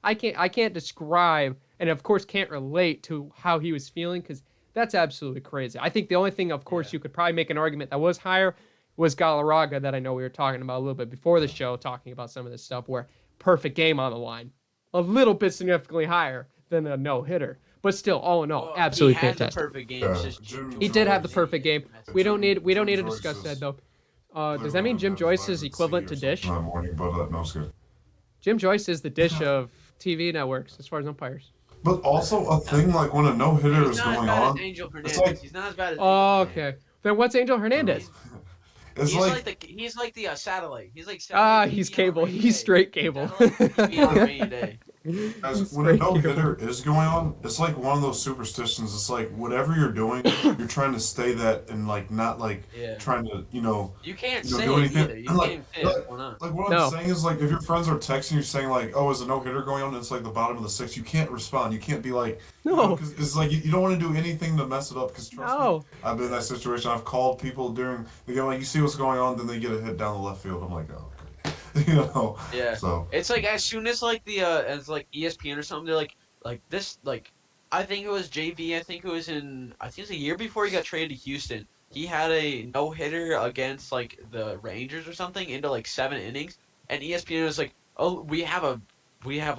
I can't describe, and of course can't relate to how he was feeling because that's absolutely crazy. I think the only thing, of course, you could probably make an argument that was higher was Galarraga that I know we were talking about a little bit before the show, talking about some of this stuff where perfect game on the line, a little bit significantly higher than a no hitter, but still, all in all, Well, absolutely he had fantastic. the perfect game. Yeah, It's just Jim He did have the Joyce. perfect game. We don't need to discuss Joyce that is though. Does that mean Jim Joyce is equivalent to Dish? That morning, but no, it's good. Jim Joyce is the Dish of TV networks as far as umpires. But also a thing like when a no hitter He's is not as going bad as on, Angel Hernandez. it's like He's not as bad as. Oh, Angel okay. Then what's Angel Hernandez? it's he's like the satellite. He's like Ah, satellite he's TV on a cable. rainy He's day. straight cable. Satellite TV on a rainy day. Guys, when a Break no your hitter horn. is going on, it's like one of those superstitions. It's like whatever you're doing, you're trying to stay that and like not like Yeah. trying to You can't do say it anything. either. You And can't like even say it's like going on. like what I'm No. saying is like if your friends are texting you saying like, oh, is a no hitter going on? And it's like the bottom of the sixth. You can't respond. You can't be like, No. because it's like you don't want to do anything to mess it up. Because trust me, No. I've been in that situation. I've called people during the game like, you see what's going on, then they get a hit down the left field. I'm like, oh, okay, Yeah. So It's like as soon as like the as like ESPN or something, they're like this like I think it was JV, I think it was a year before he got traded to Houston. He had a no hitter against like the Rangers or something into like 7 innings, and ESPN was like, "Oh, we have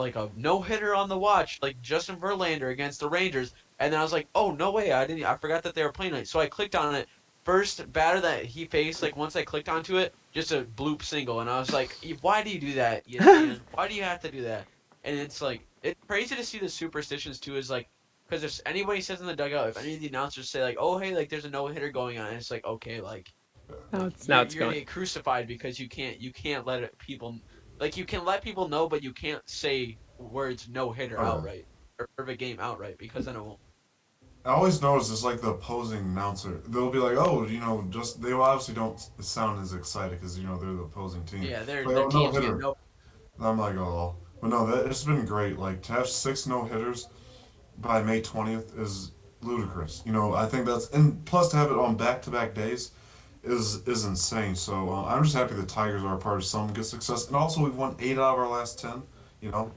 like a no hitter on the watch, like Justin Verlander against the Rangers." And then I was like, "Oh, no way. I forgot that they were playing it." So I clicked on it. First batter that he faced, like once I clicked onto it, just a bloop single, and I was like, "Why do you do that, ESPN? Why do you have to do that?" And it's like it's crazy to see the superstitions too. Is like because if anybody says in the dugout, if any of the announcers say like, "Oh hey, like there's a no hitter going on," and it's like, okay, Now like it's now it's you're gonna going. get crucified because you can't let people like you can let people know, but you can't say words no hitter oh yeah. outright or the game outright because then it won't. I always notice it's like the opposing announcer. They'll be like, "Oh, just they obviously don't sound as excited because they're the opposing team." Yeah, It's like, their "Oh, no teams get hitter." no. And I'm like, "Oh," but no, it's been great. Like to have 6 no hitters by May 20th is ludicrous. I think and plus to have it on back-to-back days is insane. So I'm just happy the Tigers are a part of some good success, and also we've won 8 out of our last 10. You know,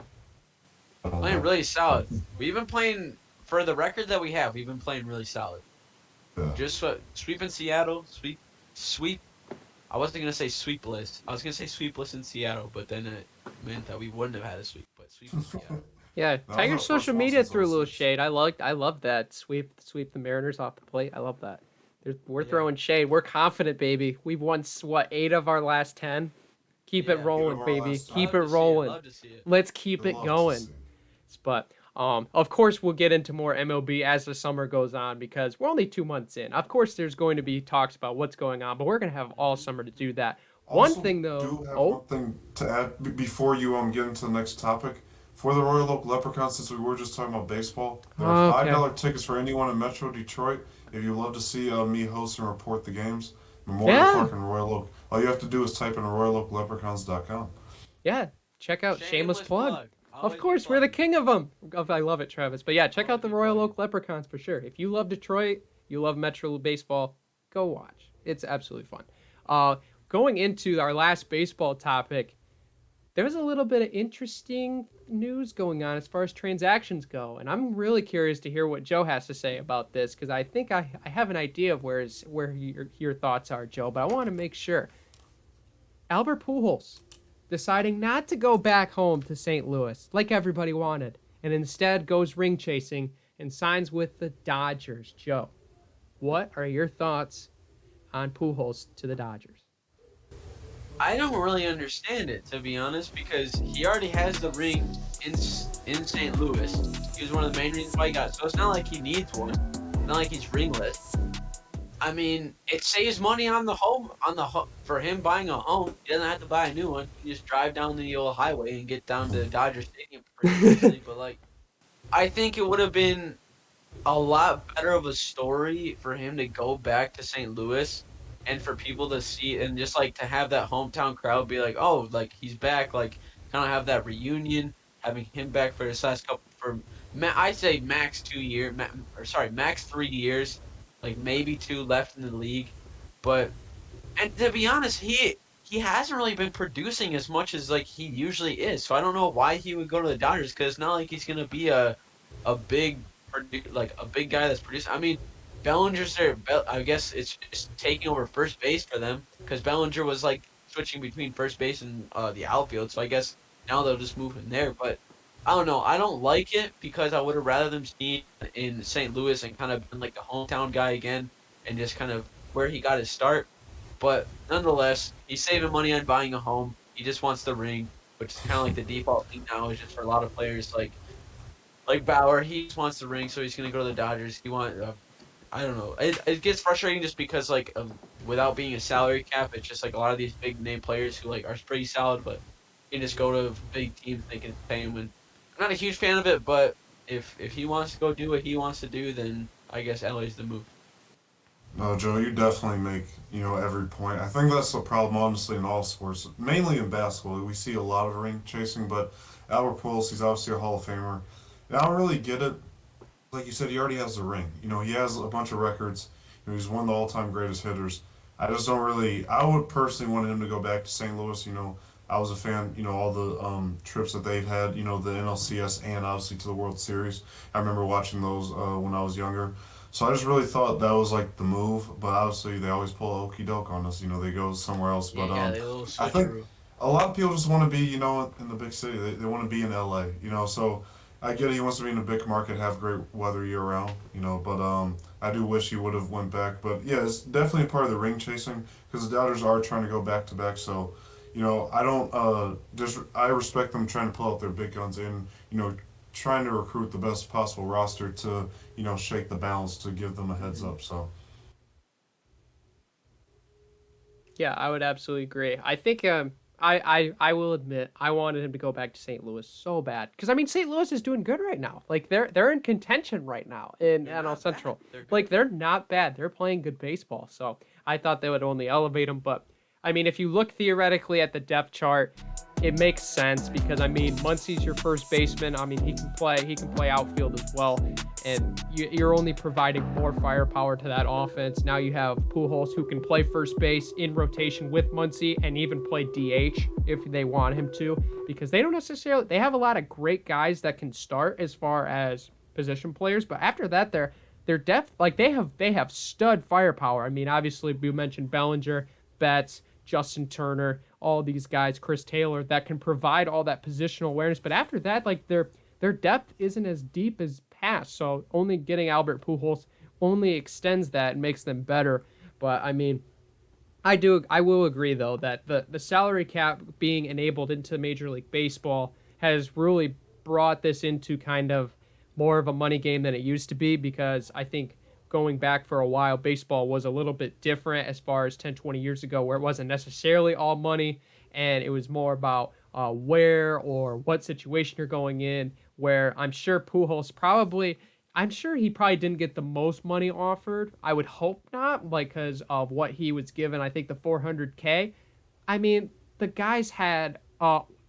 Playing uh, really solid. We've been playing for the record that we have. We've been playing really solid. yeah. Just sweeping Seattle, sweep. I wasn't gonna say sweepless. I was gonna say sweepless in Seattle, but then it meant that we wouldn't have had a sweep. But sweeping Seattle. Yeah, That was Tiger our first social one media since threw a little '06. shade. I love that sweep the Mariners off the plate. I love that. We're Yeah. throwing shade. We're confident, baby. We've won what 8 of our last 10. Keep it Yeah. 8 rolling, of our baby. last Keep 10. it Love to see it. rolling. Love to see it. Let's keep We'd it love to going. see. But of course we'll get into more MLB as the summer goes on because we're only 2 months in. Of course, there's going to be talks about what's going on, but we're gonna have all Hmm. summer to do that. One Also, thing though. do have Oh, one thing to add before you get into the next topic. For the Royal Oak Leprechauns, since we were just talking about baseball, there are five okay. dollar tickets for anyone in Metro Detroit. If you love to see me host and report the games, Memorial Yeah, Park and Royal Oak. All you have to do is type in RoyalOakLeprechauns.com. yeah. Check out shameless Shameless plug. plug. Of Always be course, we're the plugging. king of them. I love it, Travis. But yeah, check out Always the be Royal plugging. Oak Leprechauns for sure. If you love Detroit, you love Metro baseball, go watch. It's absolutely fun. Uh, Going into our last baseball topic, there was a little bit of interesting news going on as far as transactions go, and I'm really curious to hear what Joe has to say about this because I think I have an idea of where your thoughts are, Joe. But I want to make sure. Albert Pujols deciding not to go back home to St. Louis like everybody wanted, and instead goes ring chasing and signs with the Dodgers. Joe, what are your thoughts on Pujols to the Dodgers? I don't really understand it to be honest because he already has the ring in St. Louis. He was one of the main reasons why he got it. So it's not like he needs one. It's not like he's ringless. I mean, it saves money for him buying a home. He doesn't have to buy a new one. He can just drive down the old highway and get down to Dodger Stadium pretty easily. But like, I think it would have been a lot better of a story for him to go back to St. Louis and for people to see and just like to have that hometown crowd be like, oh, like he's back, like kind of have that reunion, having him back for his last couple for I say max 2 year, or sorry, max 3 years, like maybe two left in the league, but and to be honest, he hasn't really been producing as much as like he usually is. So I don't know why he would go to the Dodgers because it's not like he's gonna be a big like a big guy that's producing. I mean, Bellinger's there. I guess it's just taking over first base for them because Bellinger was like switching between first base and the outfield. So I guess now they'll just move him there. But I don't know. I don't like it because I would have rather them see in St. Louis and kind of been like the hometown guy again and just kind of where he got his start. But nonetheless, he's saving money on buying a home. He just wants the ring, which is kind of like the default thing now. Is just for a lot of players like Bauer. He just wants the ring, so he's gonna go to the Dodgers. I don't know. It gets frustrating just because without being a salary cap, it's just like a lot of these big name players who like are pretty solid, but you just go to big teams they can pay them. I'm not a huge fan of it, but if he wants to go do what he wants to do, then I guess LA's the move. No, Joe, you definitely make, every point. I think that's the problem, honestly, in all sports. Mainly in basketball, we see a lot of ring chasing, but Albert Pujols, he's obviously a Hall of Famer. And I don't really get it. Like you said, he already has the ring. He has a bunch of records. He's one of the all-time greatest hitters. I just don't really. I would personally want him to go back to St. Louis. I was a fan. All the trips that they've had. The NLCS and obviously to the World Series. I remember watching those when I was younger. So I just really thought that was like the move. But obviously they always pull a okey doke on us. They go somewhere else. But Yeah, they a little I think switcheroo. a lot of people just want to be in the big city. They want to be in LA. So I get it. He wants to be in a big market, have great weather year round. But I do wish he would have went back. But yeah, it's definitely part of the ring chasing because the Dodgers are trying to go back to back. So, I don't just I respect them trying to pull out their big guns and trying to recruit the best possible roster to shake the balance to give them a heads up. So Yeah, I would absolutely agree. I think I will admit I wanted him to go back to St. Louis so bad because I mean St. Louis is doing good right now. Like they're in contention right now in They're NL not Central. bad. They're good. Like they're not bad. They're playing good baseball. So I thought they would only elevate him, but I mean if you look theoretically at the depth chart, it makes sense because I mean Muncy's your first baseman. I mean he can play outfield as well, and you're only providing more firepower to that offense. Now you have Pujols who can play first base in rotation with Muncy and even play DH if they want him to, because they don't necessarily they have a lot of great guys that can start as far as position players, but after that their depth like they have stud firepower. I mean obviously we mentioned Bellinger, Betts, Justin Turner, all these guys, Chris Taylor, that can provide all that positional awareness. But after that, like their depth isn't as deep as past. So only getting Albert Pujols only extends that and makes them better. But I mean, I will agree though that the salary cap being enabled into Major League Baseball has really brought this into kind of more of a money game than it used to be, because I think going back for a while baseball was a little bit different as far as 10, 20 years ago, where it wasn't necessarily all money and it was more about where or what situation you're going in, where I'm sure he probably didn't get the most money offered. I would hope not, like because of what he was given. I think the 400K. I mean, the guys had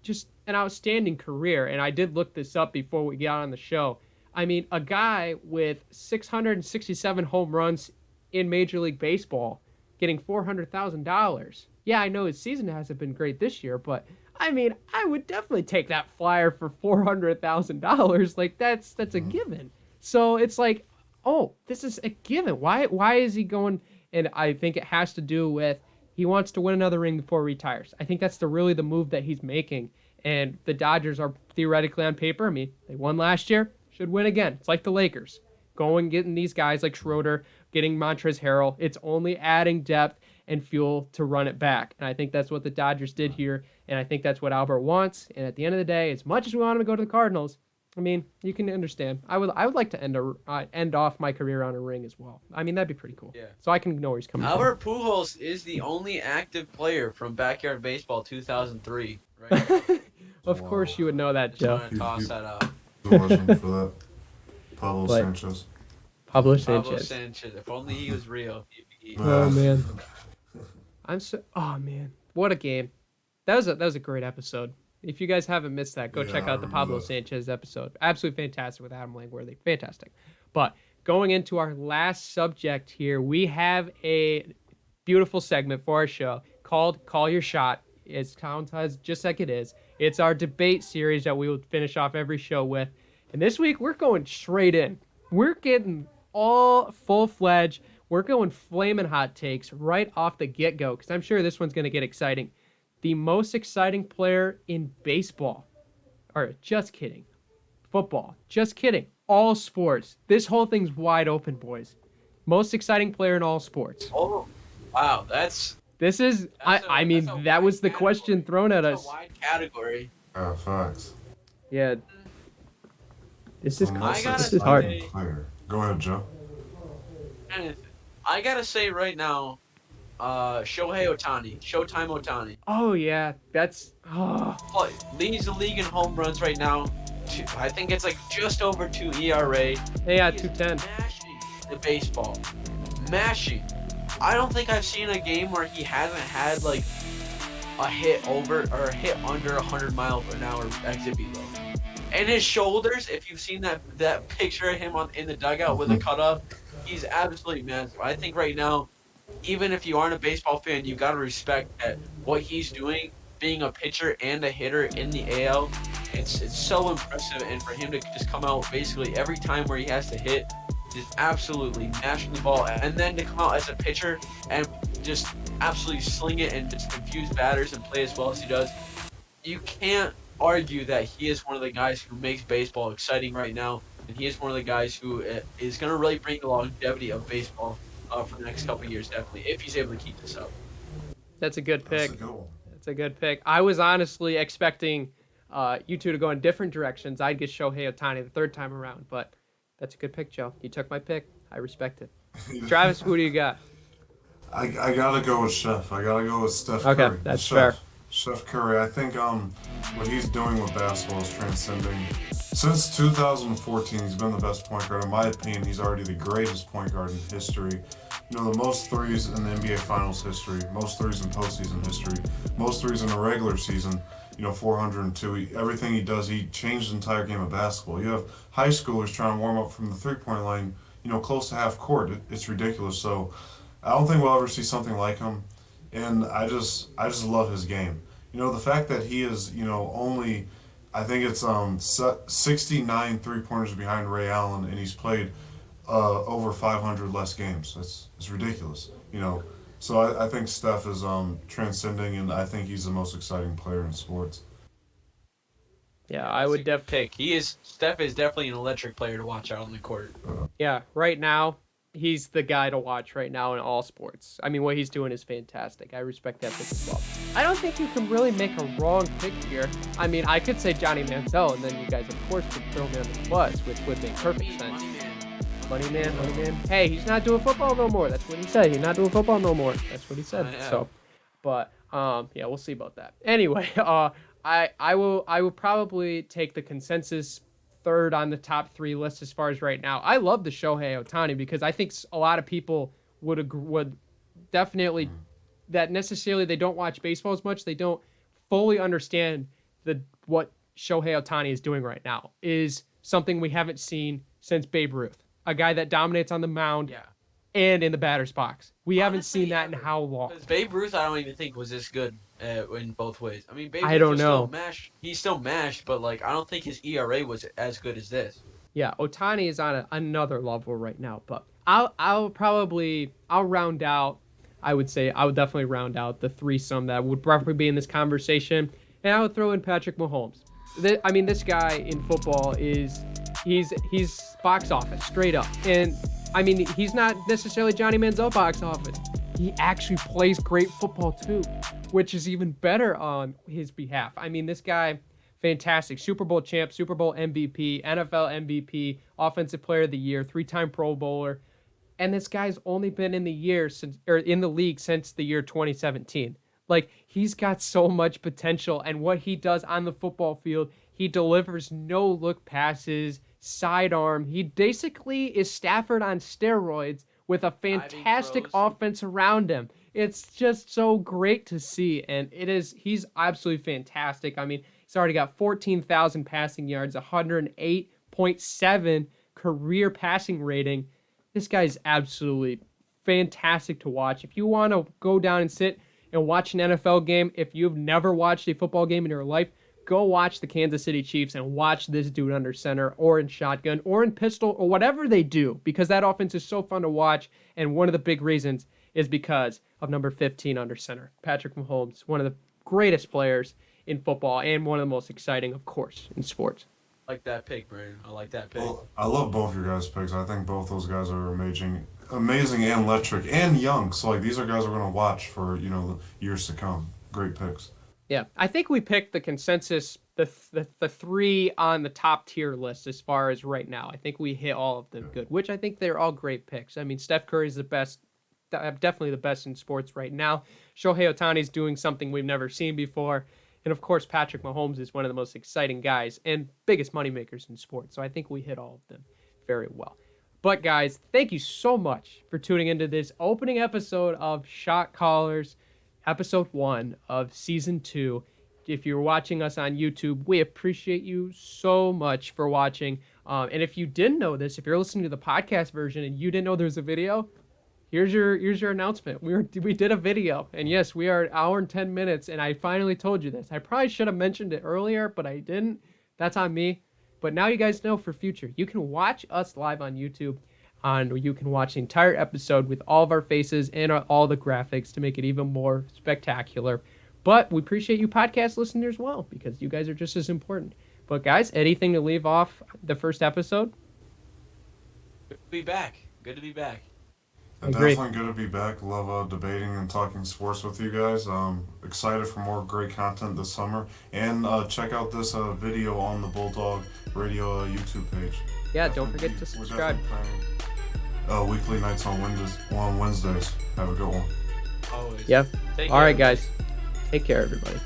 just an outstanding career, and I did look this up before we got on the show. I mean, a guy with 667 home runs in Major League Baseball getting $400,000. Yeah, I know his season hasn't been great this year, but I mean, I would definitely take that flyer for $400,000. Like that's a given. So it's like, oh, this is a given. Why is he going? And I think it has to do with he wants to win another ring before he retires. I think that's really the move that he's making. And the Dodgers are theoretically on paper. I mean, they won last year, should win again. It's like the Lakers. Going getting these guys like Schroeder, getting Montrezl Harrell. It's only adding depth and fuel to run it back. And I think that's what the Dodgers did here. And I think that's what Albert wants. And at the end of the day, as much as we want him to go to the Cardinals, I mean, you can understand. I would like to end off my career on a ring as well. I mean, that'd be pretty cool. Yeah. So I can know where he's coming Albert Pujols is the only active player from Backyard Baseball 2003. Right? from. Of course you would know that, Just Joe. want to toss that out. the legend for that, Pablo But- Sanchez. Pablo Pablo Sanchez. Sanchez. If only he was real. Oh man. Oh man. What a game. That was a great episode. If you guys haven't missed that, go Yeah, check I out the remember Pablo that. Sanchez episode. Absolutely fantastic with Adam Langworthy. Fantastic. But going into our last subject here, we have a beautiful segment for our show called Call Your Shot. It's counted just like it is. It's our debate series that we will finish off every show with. And this week, we're going straight in. We're getting all full-fledged. We're going flaming hot takes right off the get-go, because I'm sure this one's going to get exciting. The most exciting player in baseball. Or just kidding. Football. Just kidding. All sports. This whole thing's wide open, boys. Most exciting player in all sports. Oh, wow. That's This is, I mean, that's a that was wide the question category. thrown at That's us. a wide category. Facts. Yeah. This is, The I most gotta this is hard. exciting player. Go ahead, Joe. And I gotta say right now, Shohei Ohtani, Showtime Ohtani, Oh, yeah. That's, oh. leads the league in home runs right now, I think it's like just over 2 ERA. Yeah, He is 210. mashing the baseball. Mashing. I don't think I've seen a game where he hasn't had like a hit over or a hit under 100 miles an hour exit velo. And his shoulders, if you've seen that picture of him in the dugout with a cutoff, he's absolutely massive. I think right now, even if you aren't a baseball fan, you got to respect that what he's doing, being a pitcher and a hitter in the AL, it's so impressive. And for him to just come out basically every time where he has to hit, just absolutely mashing the ball, and then to come out as a pitcher and just absolutely sling it and just confuse batters and play as well as he does, you can't argue that he is one of the guys who makes baseball exciting right now, and he is one of the guys who is going to really bring the longevity of baseball for the next couple of years, definitely, if he's able to keep this up. That's a good pick. That's a good one. That's a good pick. I was honestly expecting you two to go in different directions. I'd get Shohei Ohtani the third time around, but that's a good pick, Joe. You took my pick. I respect it. Travis, who do you got? I gotta go with Chef. I gotta go with Steph Curry. Okay, that's Chef. fair. Chef Curry. I think what he's doing with basketball is transcending. Since 2014, he's been the best point guard. In my opinion, he's already the greatest point guard in history. You know, the most threes in the NBA Finals history, most threes in postseason history, most threes in the regular season. 402. Everything he does, he changed the entire game of basketball. You have high schoolers trying to warm up from the three-point line, close to half court. It's ridiculous. So I don't think we'll ever see something like him. And I just love his game. The fact that he is, only, I think it's 69 three-pointers behind Ray Allen, and he's played over 500 less games. It's ridiculous. So I think Steph is transcending, and I think he's the most exciting player in sports. Yeah, I would definitely pick. Steph is definitely an electric player to watch out on the court. Yeah, right now he's the guy to watch right now in all sports. I mean, what he's doing is fantastic. I respect that pick as well. I don't think you can really make a wrong pick here. I mean, I could say Johnny Manziel, and then you guys, of course, could throw me on the bus, which would make perfect sense. Money man. Hey, he's not doing football no more. That's what he said. He's not doing football no more. That's what he said. Yeah. So, but yeah, we'll see about that. Anyway, I will probably take the consensus third on the top three list as far as right now. I love the Shohei Ohtani because I think a lot of people would definitely that necessarily they don't watch baseball as much. They don't fully understand what Shohei Ohtani is doing right now is something we haven't seen since Babe Ruth. A guy that dominates on the mound and in the batter's box. We haven't seen that in how long? Because Babe Ruth, I don't even think was this good in both ways. I mean, Babe Ruth I don't was know. Still mashed. He's still mashed, but I don't think his ERA was as good as this. Yeah, Ohtani is on another level right now. But I'll round out. I would definitely round out the threesome that would probably be in this conversation, and I would throw in Patrick Mahomes. This guy in football he's box office straight up, and I mean he's not necessarily Johnny Manziel box office. He actually plays great football too, which is even better on his behalf. I mean, this guy, fantastic, Super Bowl champ, Super Bowl MVP, NFL MVP, Offensive Player of the Year, 3-time Pro Bowler, and this guy's only been in the league since the year 2017. He's got so much potential, and what he does on the football field, he delivers no-look passes, sidearm. He basically is Stafford on steroids with a fantastic offense around him. It's just so great to see, and he's absolutely fantastic. I mean, he's already got 14,000 passing yards, 108.7 career passing rating. This guy's absolutely fantastic to watch. If you want to go down and sit and watch an NFL game, if you've never watched a football game in your life, go watch the Kansas City Chiefs and watch this dude under center or in shotgun or in pistol or whatever they do, because that offense is so fun to watch. And one of the big reasons is because of number 15 under center, Patrick Mahomes, one of the greatest players in football and one of the most exciting, of course, in sports. I like that pick, Brandon. I like that pick. Well, I love both your guys' picks. I think both those guys are amazing and electric and young. So these are guys we're going to watch for the years to come. Great picks. Yeah, I think we picked the consensus, the three on the top tier list as far as right now. I think we hit all of them good, which I think they're all great picks. I mean, Steph Curry's the best, definitely the best in sports right now. Shohei Ohtani's doing something we've never seen before. And of course, Patrick Mahomes is one of the most exciting guys and biggest moneymakers in sports. So I think we hit all of them very well. But guys, thank you so much for tuning into this opening episode of Shot Callers, episode 1 of season 2. If you're watching us on YouTube, we appreciate you so much for watching. And if you didn't know this, if you're listening to the podcast version and you didn't know there's a video, here's your announcement. We did a video, and yes, we are an hour and 10 minutes, and I finally told you this. I probably should have mentioned it earlier, but I didn't. That's on me. But now you guys know for future. You can watch us live on YouTube, and you can watch the entire episode with all of our faces and all the graphics to make it even more spectacular. But we appreciate you podcast listeners as well, because you guys are just as important. But guys, anything to leave off the first episode? Good to be back. Good to be back. Definitely good to be back. Love debating and talking sports with you guys. Excited for more great content this summer. And check out this video on the Bulldog Radio YouTube page. Yeah, don't forget to subscribe. Weekly nights on Wednesdays. Have a good one. Always. Yep. Take All care. right, guys. Take care, everybody.